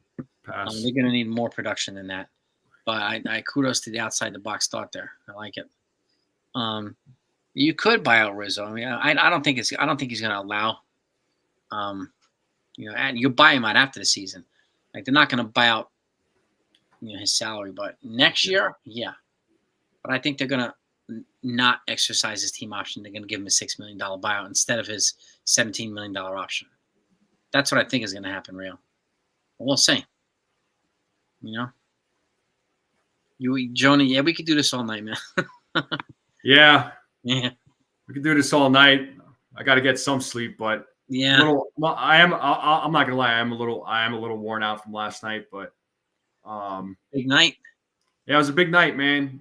Pass. They're going to need more production than that. But I kudos to the outside the box thought there. I like it. You could buy out Rizzo. I mean, I don't think he's going to allow. And you buy him out after the season. Like they're not going to buy out, his salary. But next year, yeah. But I think they're going to not exercise his team option. They're going to give him a $6 million buyout instead of his $17 million option. That's what I think is going to happen, real. We'll see. Joni, yeah, we could do this all night, man. Yeah. Yeah. We could do this all night. I got to get some sleep, but yeah, I'm not gonna lie. I am a little worn out from last night, but big night. Yeah, it was a big night, man.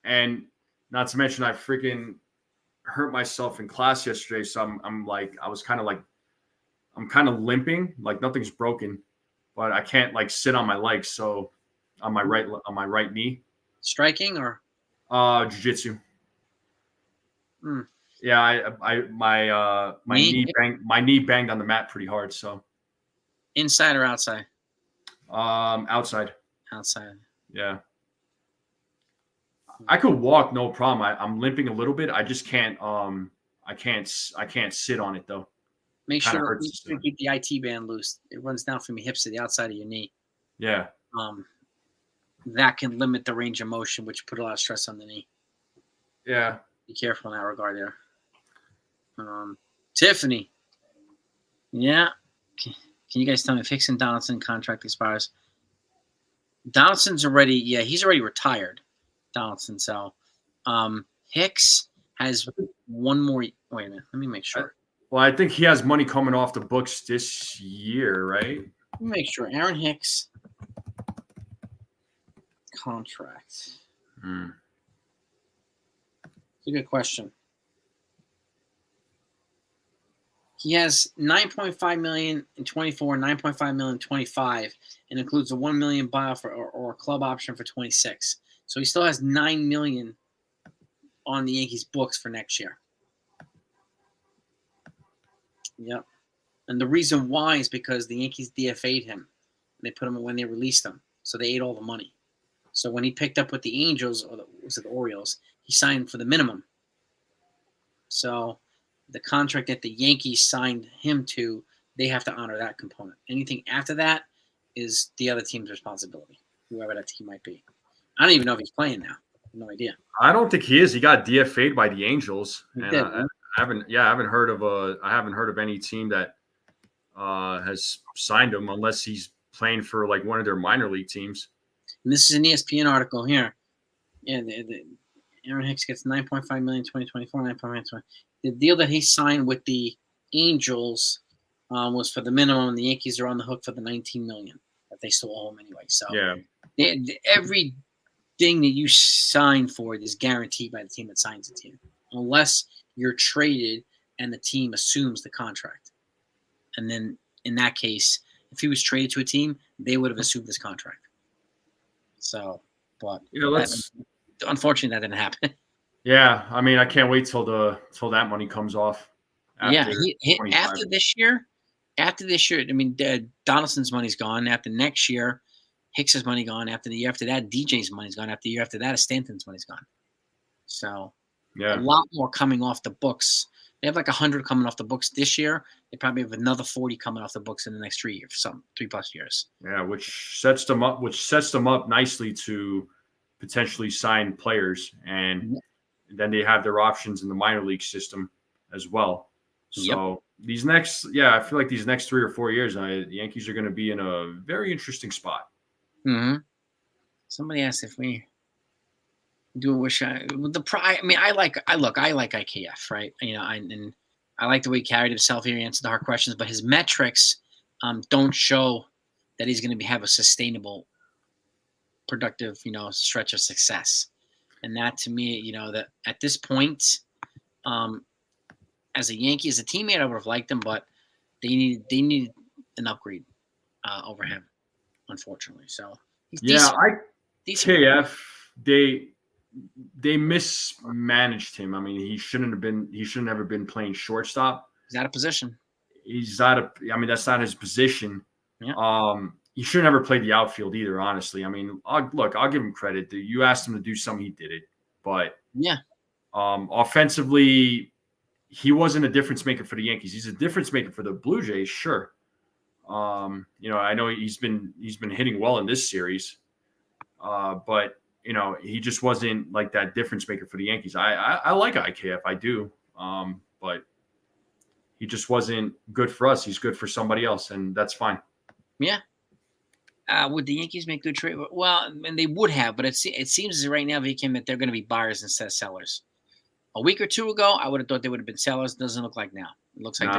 And not to mention I freaking hurt myself in class yesterday, so I'm kind of limping, like nothing's broken, but I can't like sit on my legs, so on my right knee. Striking or jiu-jitsu. Mm. Yeah, my knee banged on the mat pretty hard. So inside or outside? Outside. Outside. Yeah. I could walk, no problem. I'm limping a little bit. I just can't. I can't sit on it though. Make sure you keep the IT band loose. It runs down from your hips to the outside of your knee. Yeah. That can limit the range of motion, which put a lot of stress on the knee. Yeah. Be careful in that regard there. Tiffany. Yeah. Can you guys tell me if Hicks and Donaldson contract expires? Donaldson's already, he's already retired. Donaldson. So Hicks has one more. Wait a minute. Let me make sure. Well, I think he has money coming off the books this year, right? Let me make sure. Aaron Hicks contract. It's a good question. He has $9.5 million in 24, $9.5 million in 25, and includes a $1 million buyout or a club option for 26. So he still has $9 million on the Yankees books for next year. Yep. And the reason why is because the Yankees DFA'd him. They put him when they released him. So they ate all the money. So when he picked up with the Angels, or was it the Orioles, he signed for the minimum. So the contract that the Yankees signed him to, they have to honor that component. Anything after that is the other team's responsibility, whoever that team might be. I don't even know if he's playing now. No idea. I don't think he is. He got DFA'd by the Angels. He and did, I haven't heard of any team that has signed him unless he's playing for like one of their minor league teams. And this is an ESPN article here. Yeah, Aaron Hicks gets $9.5 million 2024, $9.5 million. The deal that he signed with the Angels was for the minimum. The Yankees are on the hook for the $19 million that they still owe him anyway. So everything that you sign for is guaranteed by the team that signs it to you, unless you're traded and the team assumes the contract. And then in that case, if he was traded to a team, they would have assumed this contract. So, but unfortunately, that didn't happen. Yeah, I mean, I can't wait till that money comes off. After this year. I mean, Donaldson's money's gone. After next year, Hicks's money gone. After the year after that, DJ's money's gone. After the year after that, Stanton's money's gone. So, a lot more coming off the books. They have like 100 coming off the books this year. They probably have another 40 coming off the books in the next 3 years, 3+ years. Yeah, which sets them up nicely to potentially sign players, and then they have their options in the minor league system as well. So I feel like these next 3 or 4 years, the Yankees are going to be in a very interesting spot. Mm-hmm. Somebody asked if we do I like IKF, right? And I like the way he carried himself here. He answered the hard questions, but his metrics don't show that he's going to have a sustainable, productive, stretch of success. And that to me, that at this point, as a Yankee, as a teammate, I would have liked him, but they needed an upgrade over him, unfortunately. So IKF, they mismanaged him. I mean, he shouldn't have been playing shortstop. He's out of position. I mean, that's not his position. Yeah. He should never play the outfield either, honestly. I mean, I'll give him credit. You asked him to do something, he did it. But yeah, offensively, he wasn't a difference maker for the Yankees. He's a difference maker for the Blue Jays, sure. I know he's been hitting well in this series, but he just wasn't like that difference maker for the Yankees. I like IKF, I do, but he just wasn't good for us. He's good for somebody else, and that's fine. Yeah. Would the Yankees make good trade? Well, and they would have, but it seems as right now, Vikim, that they're going to be buyers instead of sellers. A week or two ago, I would have thought they would have been sellers. Doesn't look like now. It looks like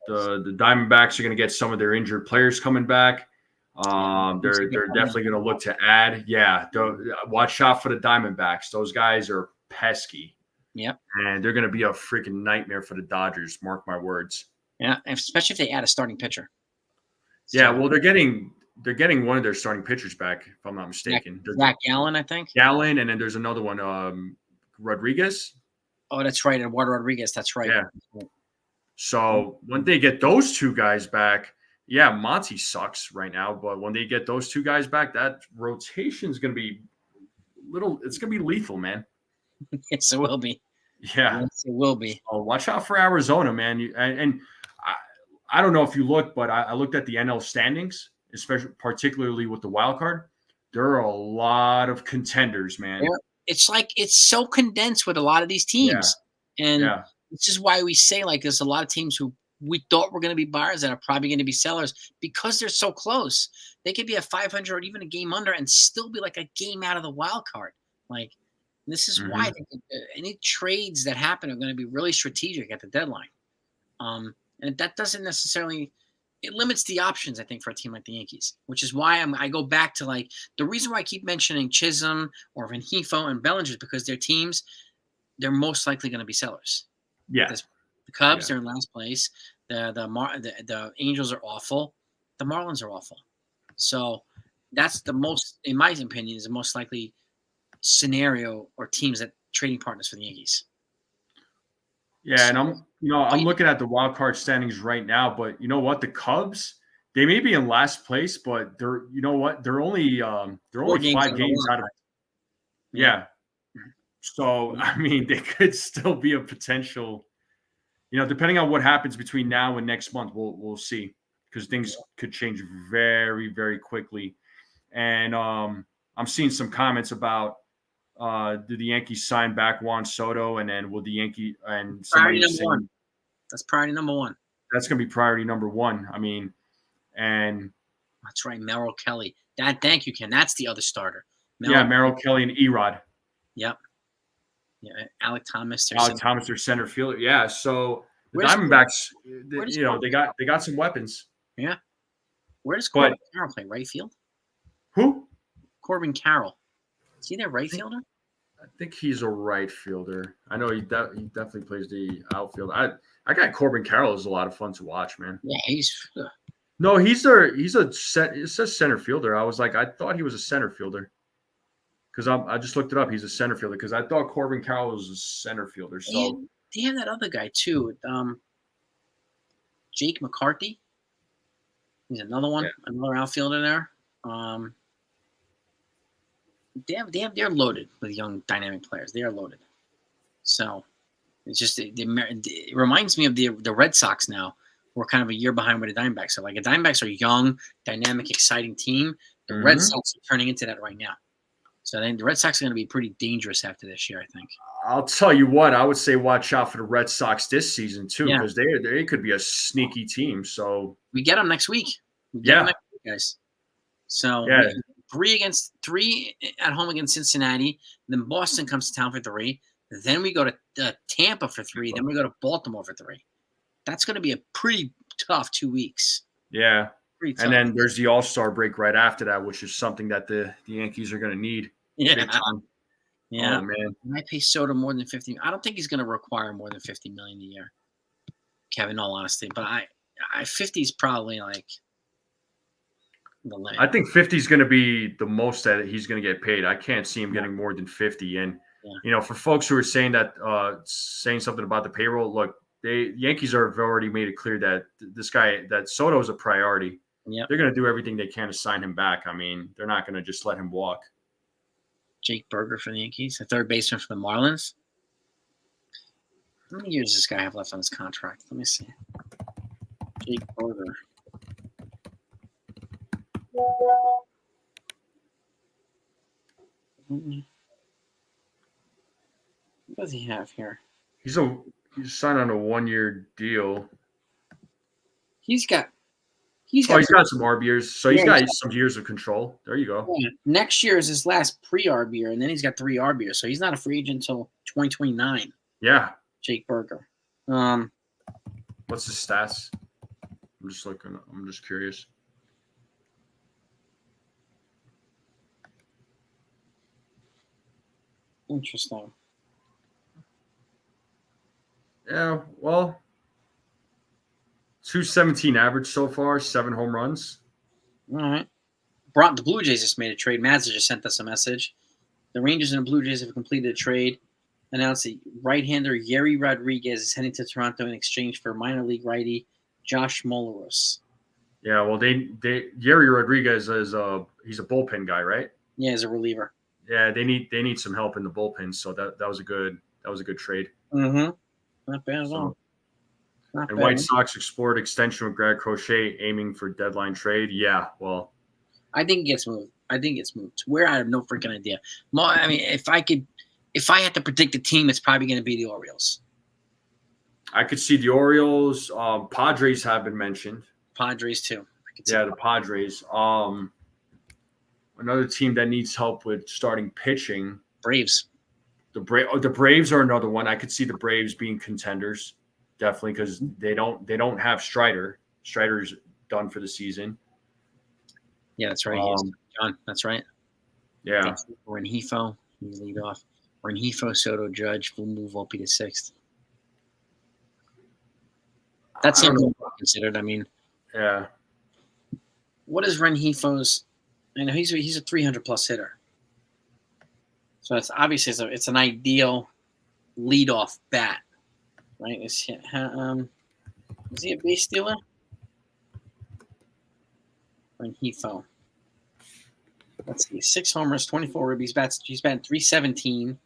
the Diamondbacks are going to get some of their injured players coming back. They're definitely going to look to add. Yeah, watch out for the Diamondbacks. Those guys are pesky. Yep. And they're going to be a freaking nightmare for the Dodgers. Mark my words. Yeah, especially if they add a starting pitcher. Yeah, well, they're getting one of their starting pitchers back, if I'm not mistaken. Zach Gallen, I think. Gallen, and then there's another one, Rodriguez. Oh, that's right, Eduardo Rodriguez. That's right. Yeah. So when they get those two guys back, yeah, Monty sucks right now, but when they get those two guys back, that rotation is going to be it's going to be lethal, man. Yes, it will be. Yeah. Yes, it will be. Oh, watch out for Arizona, man. And I don't know if you look, but I looked at the NL standings, particularly with the wild card. There are a lot of contenders, man. Yeah. It's so condensed with a lot of these teams. Yeah. And this is why we say there's a lot of teams who we thought were going to be buyers that are probably going to be sellers because they're so close. They could be a 500 or even a game under and still be like a game out of the wild card. This is why any trades that happen are going to be really strategic at the deadline. And that doesn't necessarily – it limits the options, I think, for a team like the Yankees, which is why I go back to the reason why I keep mentioning Chisholm or Renifo and Bellinger is because their teams, they're most likely going to be sellers. Yeah. The Cubs, they're in last place. The Angels are awful. The Marlins are awful. So that's the most, in my opinion, is the most likely scenario or teams that trading partners for the Yankees. Yeah, and I'm looking at the wild card standings right now, but you know what? The Cubs, they may be in last place, but they're only 5 games out of it. Yeah. So I mean, they could still be a potential. Depending on what happens between now and next month, we'll see, because things could change very, very quickly. And I'm seeing some comments about do the Yankees sign back Juan Soto, and then will the Yankee and somebody priority number one. That's priority number one. That's going to be priority number one. I mean, and that's right, Merrill Kelly. Thank you, Ken. That's the other starter. Merrill Kelly and Erod. Yep. Yeah, Alec Thomas. Their center fielder. Yeah. So the Diamondbacks, they got some weapons. Yeah. Where does Corbin Carroll play? Right field? Who? Corbin Carroll. Is he their right fielder? I think he's a right fielder. I know he definitely plays the outfield. I got Corbin Carroll is a lot of fun to watch, man. Yeah, he's. No, it says center fielder. I was like, I thought he was a center fielder. Because I just looked it up. He's a center fielder because I thought Corbin Carroll was a center fielder. So they have that other guy too, Jake McCarthy. He's another one, another outfielder there. They're loaded with young dynamic players. They are loaded. So it's just it reminds me of the Red Sox now. We're kind of a year behind with the Diamondbacks. So the Diamondbacks are a young, dynamic, exciting team. The Red Sox are turning into that right now. So then the Red Sox are going to be pretty dangerous after this year, I think. I'll tell you what, I would say watch out for the Red Sox this season too, because they could be a sneaky team. So we get them next week. Guys. So 3 at home against Cincinnati. Then Boston comes to town for 3. Then we go to Tampa for 3. Then we go to Baltimore for 3. That's going to be a pretty tough 2 weeks. Yeah. And then there's the All-Star break right after that, which is something that the Yankees are going to need. Yeah. Big time. Yeah. Oh, man. I pay Soto more than $50. I don't think he's going to require more than $50 million a year, Kevin, in all honesty. But I 50 is probably the limit. I think 50 is going to be the most that he's going to get paid. I can't see him getting more than 50. And For folks who are saying that, saying something about the payroll, look, Yankees have already made it clear that this guy, that Soto is a priority. Yep. They're going to do everything they can to sign him back. I mean, they're not going to just let him walk. Jake Berger for the Yankees, a third baseman for the Marlins. How many years does this guy have left on his contract? Let me see. Jake Berger. What does he have here? He's signed on a 1-year deal. He's got some ARB years. So he's got some years of control. There you go. Yeah. Next year is his last pre-ARB year, and then he's got 3 ARB years. So he's not a free agent until 2029. Yeah. Jake Berger. What's his stats? I'm just looking. I'm just curious. Interesting. Yeah, well, 217 average so far, 7 home runs. All right. The Blue Jays just made a trade. Mazda just sent us a message. The Rangers and the Blue Jays have completed a trade. Announced that right-hander Yerry Rodriguez is heading to Toronto in exchange for minor league righty Josh Molaros. Yeah, well, Yerry Rodriguez he's a bullpen guy, right? Yeah, as a reliever. Yeah, they need some help in the bullpen, so that was a good trade. Mm-hmm. Not bad at all. And White Sox explored extension with Greg Crochet, aiming for deadline trade. Yeah, well, I think it gets moved. Where I have no freaking idea. I mean, if I had to predict a team, it's probably going to be the Orioles. I could see the Orioles. Padres have been mentioned. Padres too. The Padres. Another team that needs help with starting pitching. Braves. The Braves are another one. I could see the Braves being contenders, definitely, because they don't have Strider. Strider's done for the season. Yeah, that's right. John, that's right. Yeah. Rengifo, he's lead off. Rengifo, Soto, Judge, we'll move Volpe to 6th. That's something considered. I mean, yeah. What is Rengifo's? I know he's a 300+ hitter. So it's obviously it's an ideal leadoff bat, right? Is he a base stealer? Rengifo. Let's see, 6 homers, 24 ribbies. He's batting 317.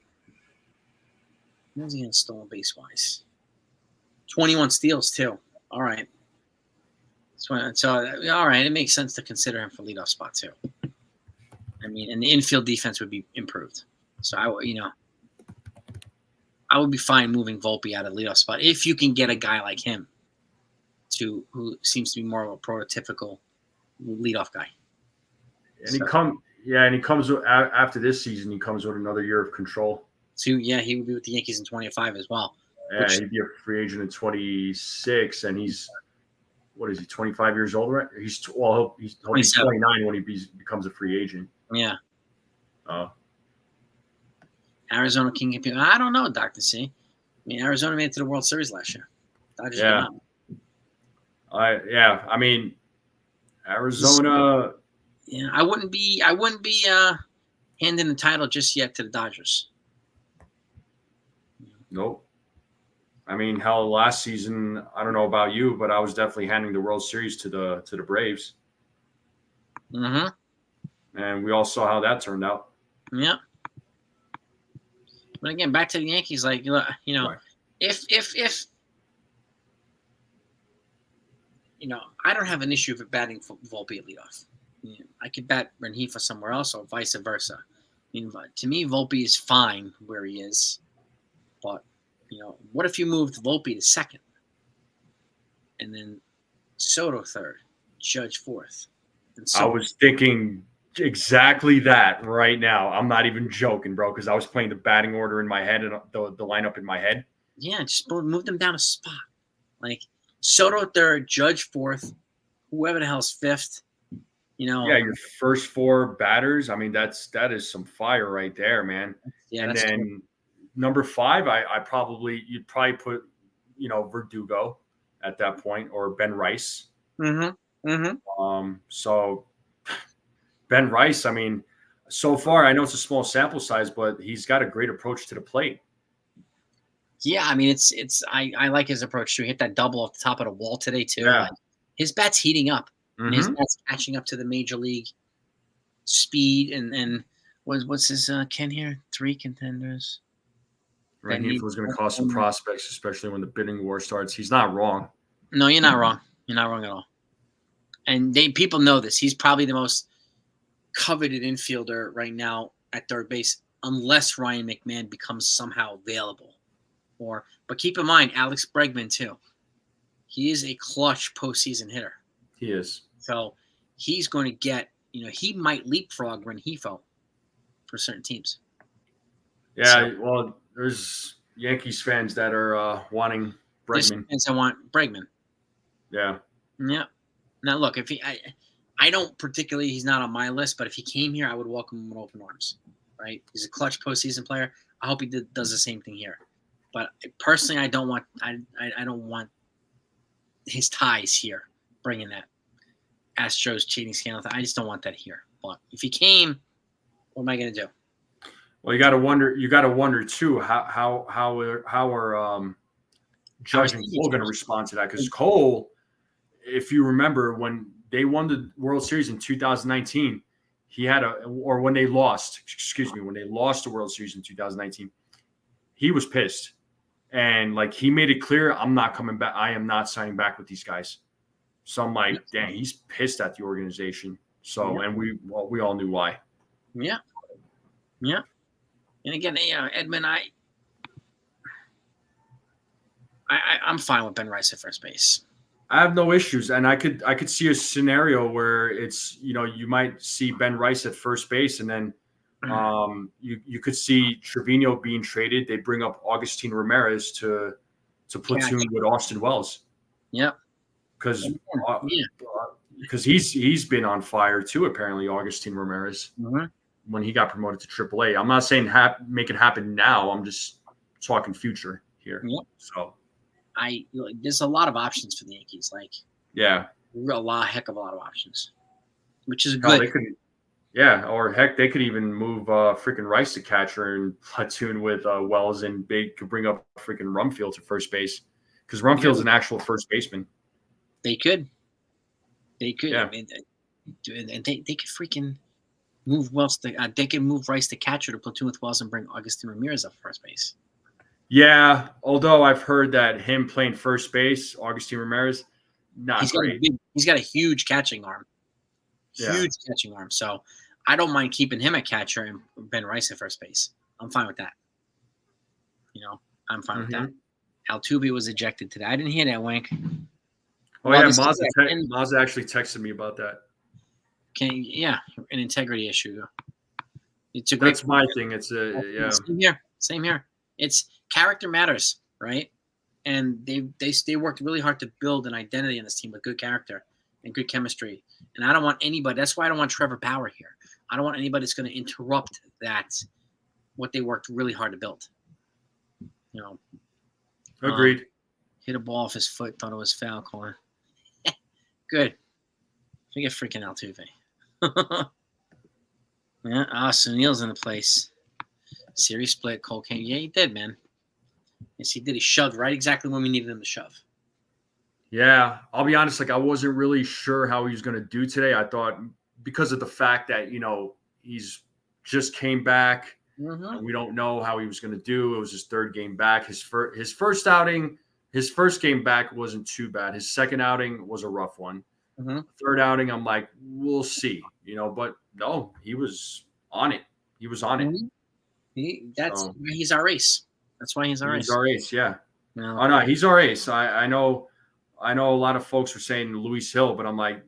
Where's he in stolen base wise? 21 steals too. All right. So all right, it makes sense to consider him for leadoff spot too. I mean, and the infield defense would be improved. So I would be fine moving Volpe out of leadoff spot if you can get a guy like him, who seems to be more of a prototypical leadoff guy. And he comes after this season. He comes with another year of control. So yeah, he would be with the Yankees in 25 as well. Yeah, he'd be a free agent in 26, and he's 25 years old, right? He'll be 29 when he becomes a free agent. Yeah. Arizona can get people. I don't know, Dr. C. I mean, Arizona made it to the World Series last year. Yeah. I mean, Arizona. Yeah, I wouldn't be handing the title just yet to the Dodgers. Nope. I mean, hell, last season, I don't know about you, but I was definitely handing the World Series to the Braves. Mm-hmm. And we all saw how that turned out. Yeah. But again, back to the Yankees, like, right. If I don't have an issue with batting Volpe at leadoff. I could bat Rengifo somewhere else or vice versa. I mean, to me, Volpe is fine where he is. But, what if you moved Volpe to 2nd? And then Soto 3rd, Judge 4th. I was thinking exactly that right now. I'm not even joking, bro, because I was playing the batting order in my head and the lineup in my head. Yeah, just move them down a spot. Like Soto 3rd, Judge 4th, whoever the hell's 5th. Yeah, your first 4 batters. I mean, that is some fire right there, man. Yeah, and then cool. Number 5, you'd probably put, Verdugo at that point, or Ben Rice. Mm-hmm. Mm-hmm. So Ben Rice, I mean, so far, I know it's a small sample size, but he's got a great approach to the plate. Yeah, I mean, I like his approach too. He hit that double off the top of the wall today too. Yeah. Like, his bat's heating up. And his bat's catching up to the major league speed. And what's his Ken here? 3 contenders. Rangel was going to cost some prospects, especially when the bidding war starts. He's not wrong. No, you're not wrong. You're not wrong at all. And people know this. He's probably the most coveted infielder right now at third base, unless Ryan McMahon becomes somehow available. But keep in mind, Alex Bregman too. He is a clutch postseason hitter. He is. So he's going to get, he might leapfrog Rengifo for certain teams. Yeah, well, there's Yankees fans that are wanting Bregman. Fans that want Bregman. Yeah. Yeah. Now look, if I don't particularly, he's not on my list, but if he came here, I would welcome him with open arms. Right? He's a clutch postseason player. I hope he does the same thing here. But personally, I don't want his ties here bringing that Astros cheating scandal. I just don't want that here. But if he came, what am I going to do? Well, you got to wonder too how are Judge and Cole going to respond to that? Because Cole, if you remember when they won the World Series in 2019, when they lost the World Series in 2019, he was pissed. And like he made it clear, I'm not coming back. I am not signing back with these guys. So I'm like, dang, he's pissed at the organization. So, and we all knew why. Yeah. Yeah. And again, Edmund, I'm fine with Ben Rice at first base. I have no issues, and I could see a scenario where it's you might see Ben Rice at first base, and then you could see Trevino being traded. They bring up Agustin Ramirez to platoon with Austin Wells. Yep. Because he's been on fire too. Apparently, Agustin Ramirez when he got promoted to AAA. I'm not saying make it happen now. I'm just talking future here. Yep. So there's a lot of options for the Yankees. Like heck of a lot of options, which is good. Or heck, they could even move freaking Rice to catcher and platoon with Wells, and they could bring up freaking Rumfield to first base because Rumfield's an actual first baseman. They could. Yeah. I mean, and they could freaking move Wells. They could move Rice to catcher to platoon with Wells and bring Agustin Ramirez up first base. Yeah, although I've heard that him playing first base, Agustin Ramirez, not great. He's got a huge catching arm. Huge catching arm. So I don't mind keeping him at catcher and Ben Rice at first base. I'm fine with that. I'm fine with that. Altuve was ejected today. I didn't hear that, Wank. Oh, Mazda actually texted me about that. An integrity issue. That's my thing. It's Same here. It's character matters, right? And they worked really hard to build an identity in this team with good character and good chemistry. And I don't want anybody. That's why I don't want Trevor Bauer here. I don't want anybody that's going to interrupt what they worked really hard to build. Agreed. Hit a ball off his foot, thought it was foul calling. Good. Forget freaking Altuve. Sunil's in the place. Series split. Cole came. Yeah, he did, man. Yes, he did. He shoved right exactly when we needed him to shove. Yeah, I'll be honest. Like, I wasn't really sure how he was going to do today. I thought because of the fact that he's just came back, and we don't know how he was going to do. It was his third game back. His first outing, his first game back wasn't too bad. His second outing was a rough one. Third outing, I'm like, we'll see, But no, he was on it. He was on it. He's our ace. That's why he's our ace. He's our ace. Yeah. No. Oh no, he's our ace. I know a lot of folks are saying Luis Hill, but I'm like,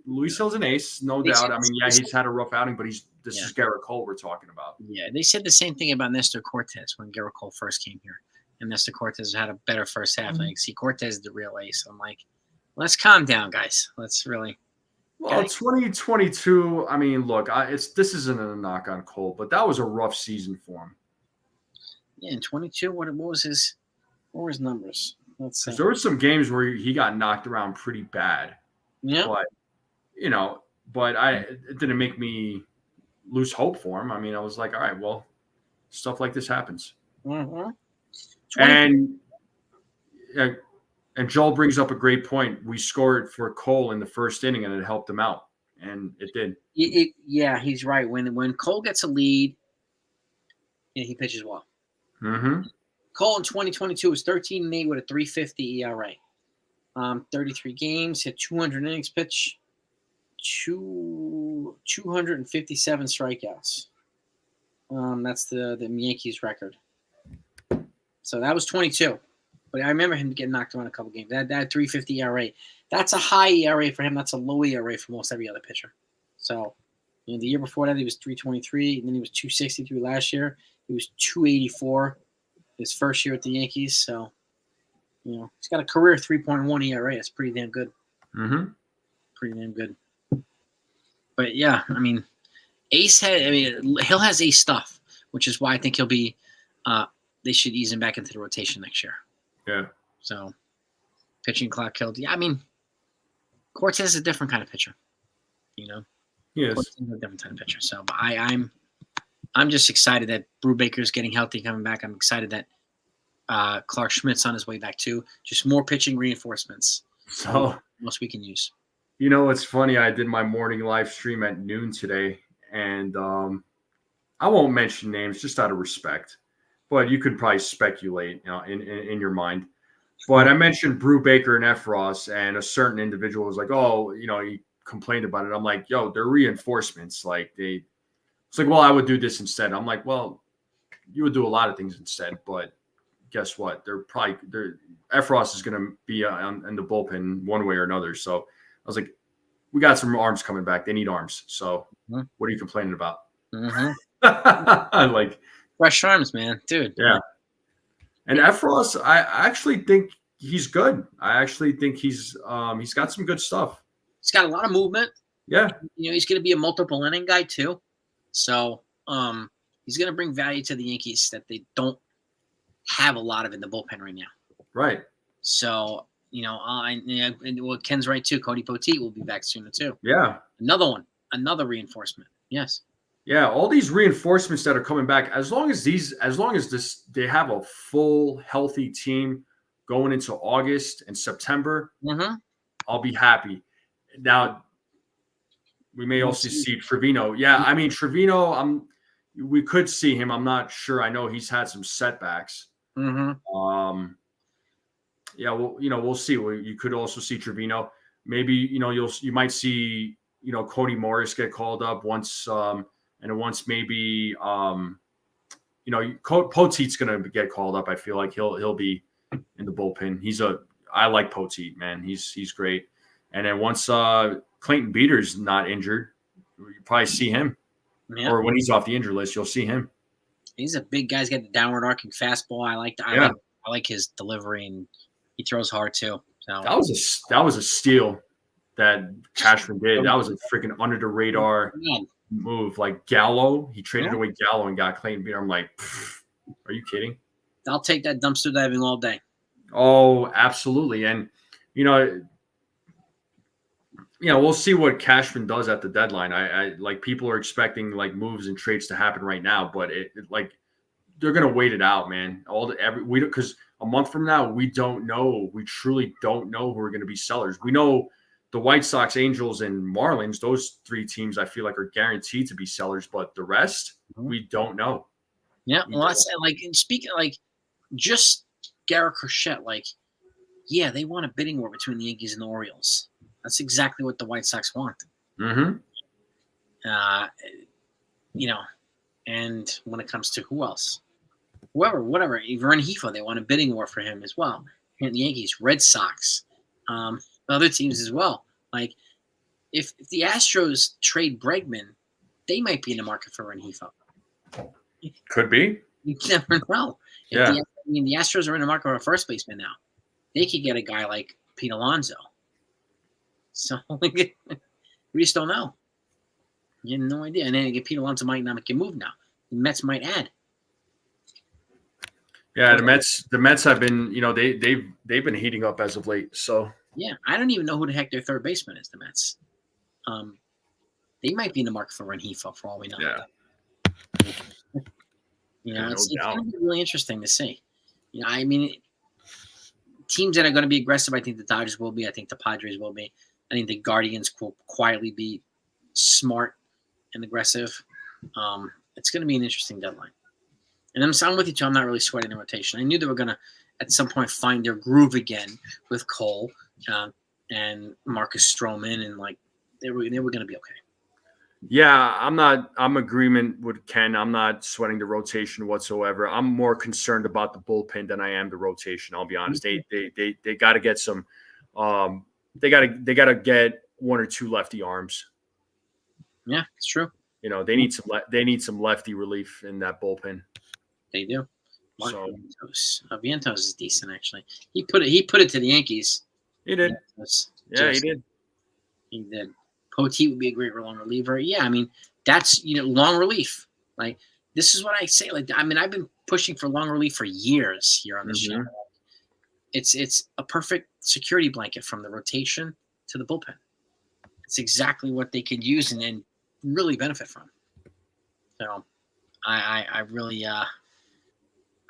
Luis Hill's an ace, no doubt. I mean, he's had a rough outing, but this is Garrett Cole we're talking about. Yeah, they said the same thing about Nestor Cortez when Garrett Cole first came here, and Nestor Cortez had a better first half. Like, see, Cortez is the real ace. I'm like, let's calm down, guys. Let's really. Well, 2022. I mean, look, this isn't a knock on Cole, but that was a rough season for him. Yeah, in 22, what were his numbers? Let's see. There were some games where he got knocked around pretty bad. Yeah. But it didn't make me lose hope for him. I mean, I was like, all right, well, stuff like this happens. Mm-hmm. And Joel brings up a great point. We scored for Cole in the first inning, and it helped him out, and it did. Yeah, he's right. When Cole gets a lead, he pitches well. Mm-hmm. Cole in 2022 was 13-8 with a 3.50 ERA. 33 games, hit 200 innings pitched, 257 strikeouts. That's the Yankees record. So that was 22. But I remember him getting knocked around a couple games. That 3.50 ERA, that's a high ERA for him. That's a low ERA for most every other pitcher. So, the year before that, he was 3.23, and then he was 2.63 last year. He was 2.84 his first year at the Yankees. So, he's got a career 3.1 ERA. That's pretty damn good. Mm-hmm. Pretty damn good. But yeah, I mean, Hill has ace stuff, which is why I think he'll be. They should ease him back into the rotation next year. Yeah. So, pitching clock killed. Yeah, I mean, Cortez is a different kind of pitcher. Yes. Cortez is a different kind of pitcher. So, but I'm just excited that Brubaker's getting healthy, coming back. I'm excited that Clark Schmidt's on his way back too. Just more pitching reinforcements. So most we can use. It's funny. I did my morning live stream at noon today, and I won't mention names just out of respect, but you could probably speculate, in your mind. But I mentioned Brubaker and Efros, and a certain individual was like, "Oh, he complained about it." I'm like, "Yo, they're reinforcements. Like it's like, well, I would do this instead." I'm like, "Well, you would do a lot of things instead, but guess what? Efros is going to be in the bullpen one way or another." So I was like, "We got some arms coming back. They need arms. So what are you complaining about?" Mm-hmm. Like fresh arms, man, dude. Yeah. And Efros, I actually think he's good. I actually think he's got some good stuff. He's got a lot of movement. Yeah. He's going to be a multiple inning guy too. So he's going to bring value to the Yankees that they don't have a lot of in the bullpen right now. Right. So, and Ken's right too. Cody Poteet will be back sooner too. Yeah. Another reinforcement. Yes. Yeah, all these reinforcements that are coming back, as long as they have a full healthy team going into August and September, I'll be happy. Now, we may also see Trevino. Yeah, I mean Trevino, we could see him. I'm not sure. I know he's had some setbacks. Mm-hmm. Yeah, well, we'll see. You could also see Trevino. Maybe you might see Cody Morris get called up once. And once maybe, Poteet's going to get called up. I feel like he'll be in the bullpen. I like Poteet, man. He's great. And then once Clayton Beater's not injured, you probably see him. Yeah. Or when he's off the injury list, you'll see him. He's a big guy. He's got the downward arcing fastball. I like his delivery, and he throws hard too. So that was a steal that Cashman did. That was a freaking under the radar move. Like Gallo, he traded away Gallo and got Clayton Beater. I'm like, are you kidding? I'll take that dumpster diving all day. Oh, absolutely. And we'll see what Cashman does at the deadline. I like people are expecting like moves and trades to happen right now, but they're gonna wait it out, man. Because a month from now we don't know. We truly don't know who are going to be sellers. We know the White Sox, Angels, and Marlins, those three teams I feel like are guaranteed to be sellers, but the rest, we don't know. Yeah, speaking just Garrett Crochet, they want a bidding war between the Yankees and the Orioles. That's exactly what the White Sox want. Mm-hmm. And when it comes to who else? Whatever, Rengifo, they want a bidding war for him as well. And the Yankees, Red Sox, other teams as well. Like, if the Astros trade Bregman, they might be in the market for Rengifo. Could be. You never know. Yeah. The Astros are in the market for a first baseman now. They could get a guy like Pete Alonso. So we just don't know. You have no idea. And then Pete Alonso might not make a move now. The Mets might add. Yeah, the Mets have been, they've been heating up as of late. So yeah, I don't even know who the heck their third baseman is. The Mets. They might be in the market for Rengifo for all we know. Yeah. It's going to be really interesting to see. I mean, teams that are going to be aggressive, I think the Dodgers will be. I think the Padres will be. I think the Guardians will quietly be smart and aggressive. It's going to be an interesting deadline. And I'm with you, too. I'm not really sweating the rotation. I knew they were going to, at some point, find their groove again with Cole and Marcus Stroman, and they were going to be okay. Yeah, I'm agreement with Ken. I'm not sweating the rotation whatsoever. I'm more concerned about the bullpen than I am the rotation. I'll be honest. They got to get some. They got to get one or two lefty arms. Yeah, it's true. They need some lefty relief in that bullpen. They do. Vientos is decent, actually. He put it to the Yankees. He did. He did. He did. Poteet would be a great long reliever. Yeah, I mean, that's long relief. This is what I say. I've been pushing for long relief for years here on the show. It's a perfect security blanket from the rotation to the bullpen. It's exactly what they could use and really benefit from. So, I really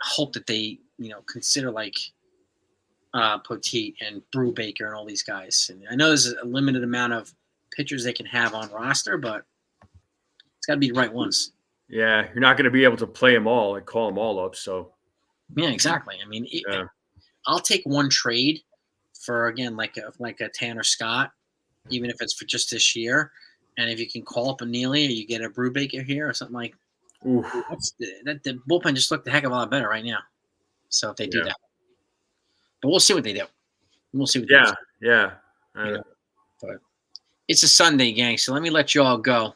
hope that they consider Poteet and Brubaker and all these guys. And I know there's a limited amount of pitchers they can have on roster, but it's got to be the right ones. Yeah, you're not going to be able to play them all and call them all up. So, yeah, exactly. I mean, I'll take one trade for again like a Tanner Scott, even if it's for just this year. And if you can call up a Neely or you get a Brubaker here or something like, the bullpen just looked a heck of a lot better right now. So if they do that, but we'll see what they do. We'll see what they do. Yeah. But it's a Sunday, gang. So let me let you all go.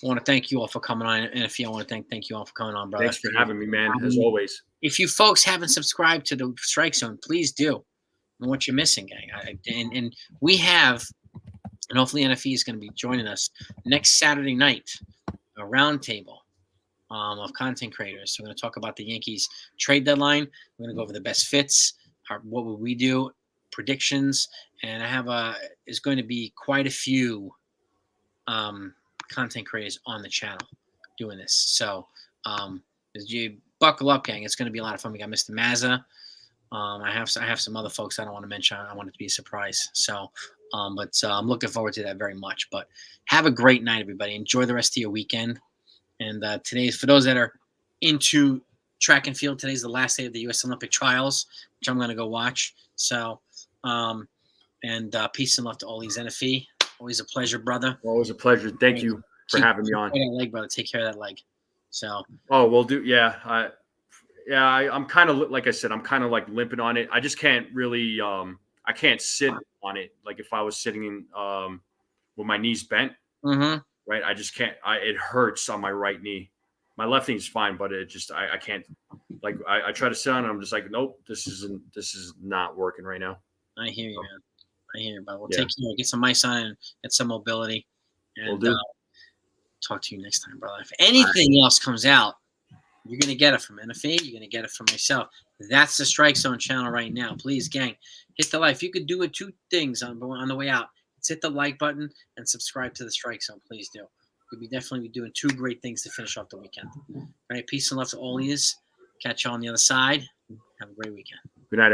I want to thank you all for coming on. And if you want to thank you all for coming on, brother. Thanks for having me, man, as always. If you folks haven't subscribed to the Strike Zone, please do. And what you're missing, gang. And we have, and hopefully NFE is going to be joining us next Saturday night, a roundtable of content creators. So we're going to talk about the Yankees trade deadline. We're going to go over the best fits, what would we do, predictions, and I have is going to be quite a few content creators on the channel doing this. So as you buckle up, gang, it's going to be a lot of fun. We got Mr. Mazza. I have some other folks I don't want to mention. I want it to be a surprise. So, but I'm looking forward to that very much. But have a great night, everybody. Enjoy the rest of your weekend. And today, for those that are into track and field, today's the last day of the U.S. Olympic trials, which I'm going to go watch. So, and peace and love to all these NFE. Always a pleasure, brother. Always a pleasure. Thank you for having me on. That leg, brother. Take care of that leg. So. Oh, we'll do. Yeah. I'm kind of, like I said, I'm kind of like limping on it. I just can't really, I can't sit on it. Like if I was sitting in, with my knees bent, right? I just can't, it hurts on my right knee. My left knee is fine, but it just, I can't, like, I try to sit on it. I'm just like, nope, this is not working right now. I hear you, man. I hear you, but we'll take care. Get some ice on and get some mobility. And we'll do. Talk to you next time, brother. If anything else comes out, you're going to get it from NFA. You're going to get it from myself. That's the Strike Zone channel right now. Please, gang, hit the like. If you could do it, two things on the way out. Let's hit the like button and subscribe to the Strike Zone. Please do. We'll be definitely doing two great things to finish off the weekend. All right, peace and love to all of you. Catch you on the other side. Have a great weekend. Good night.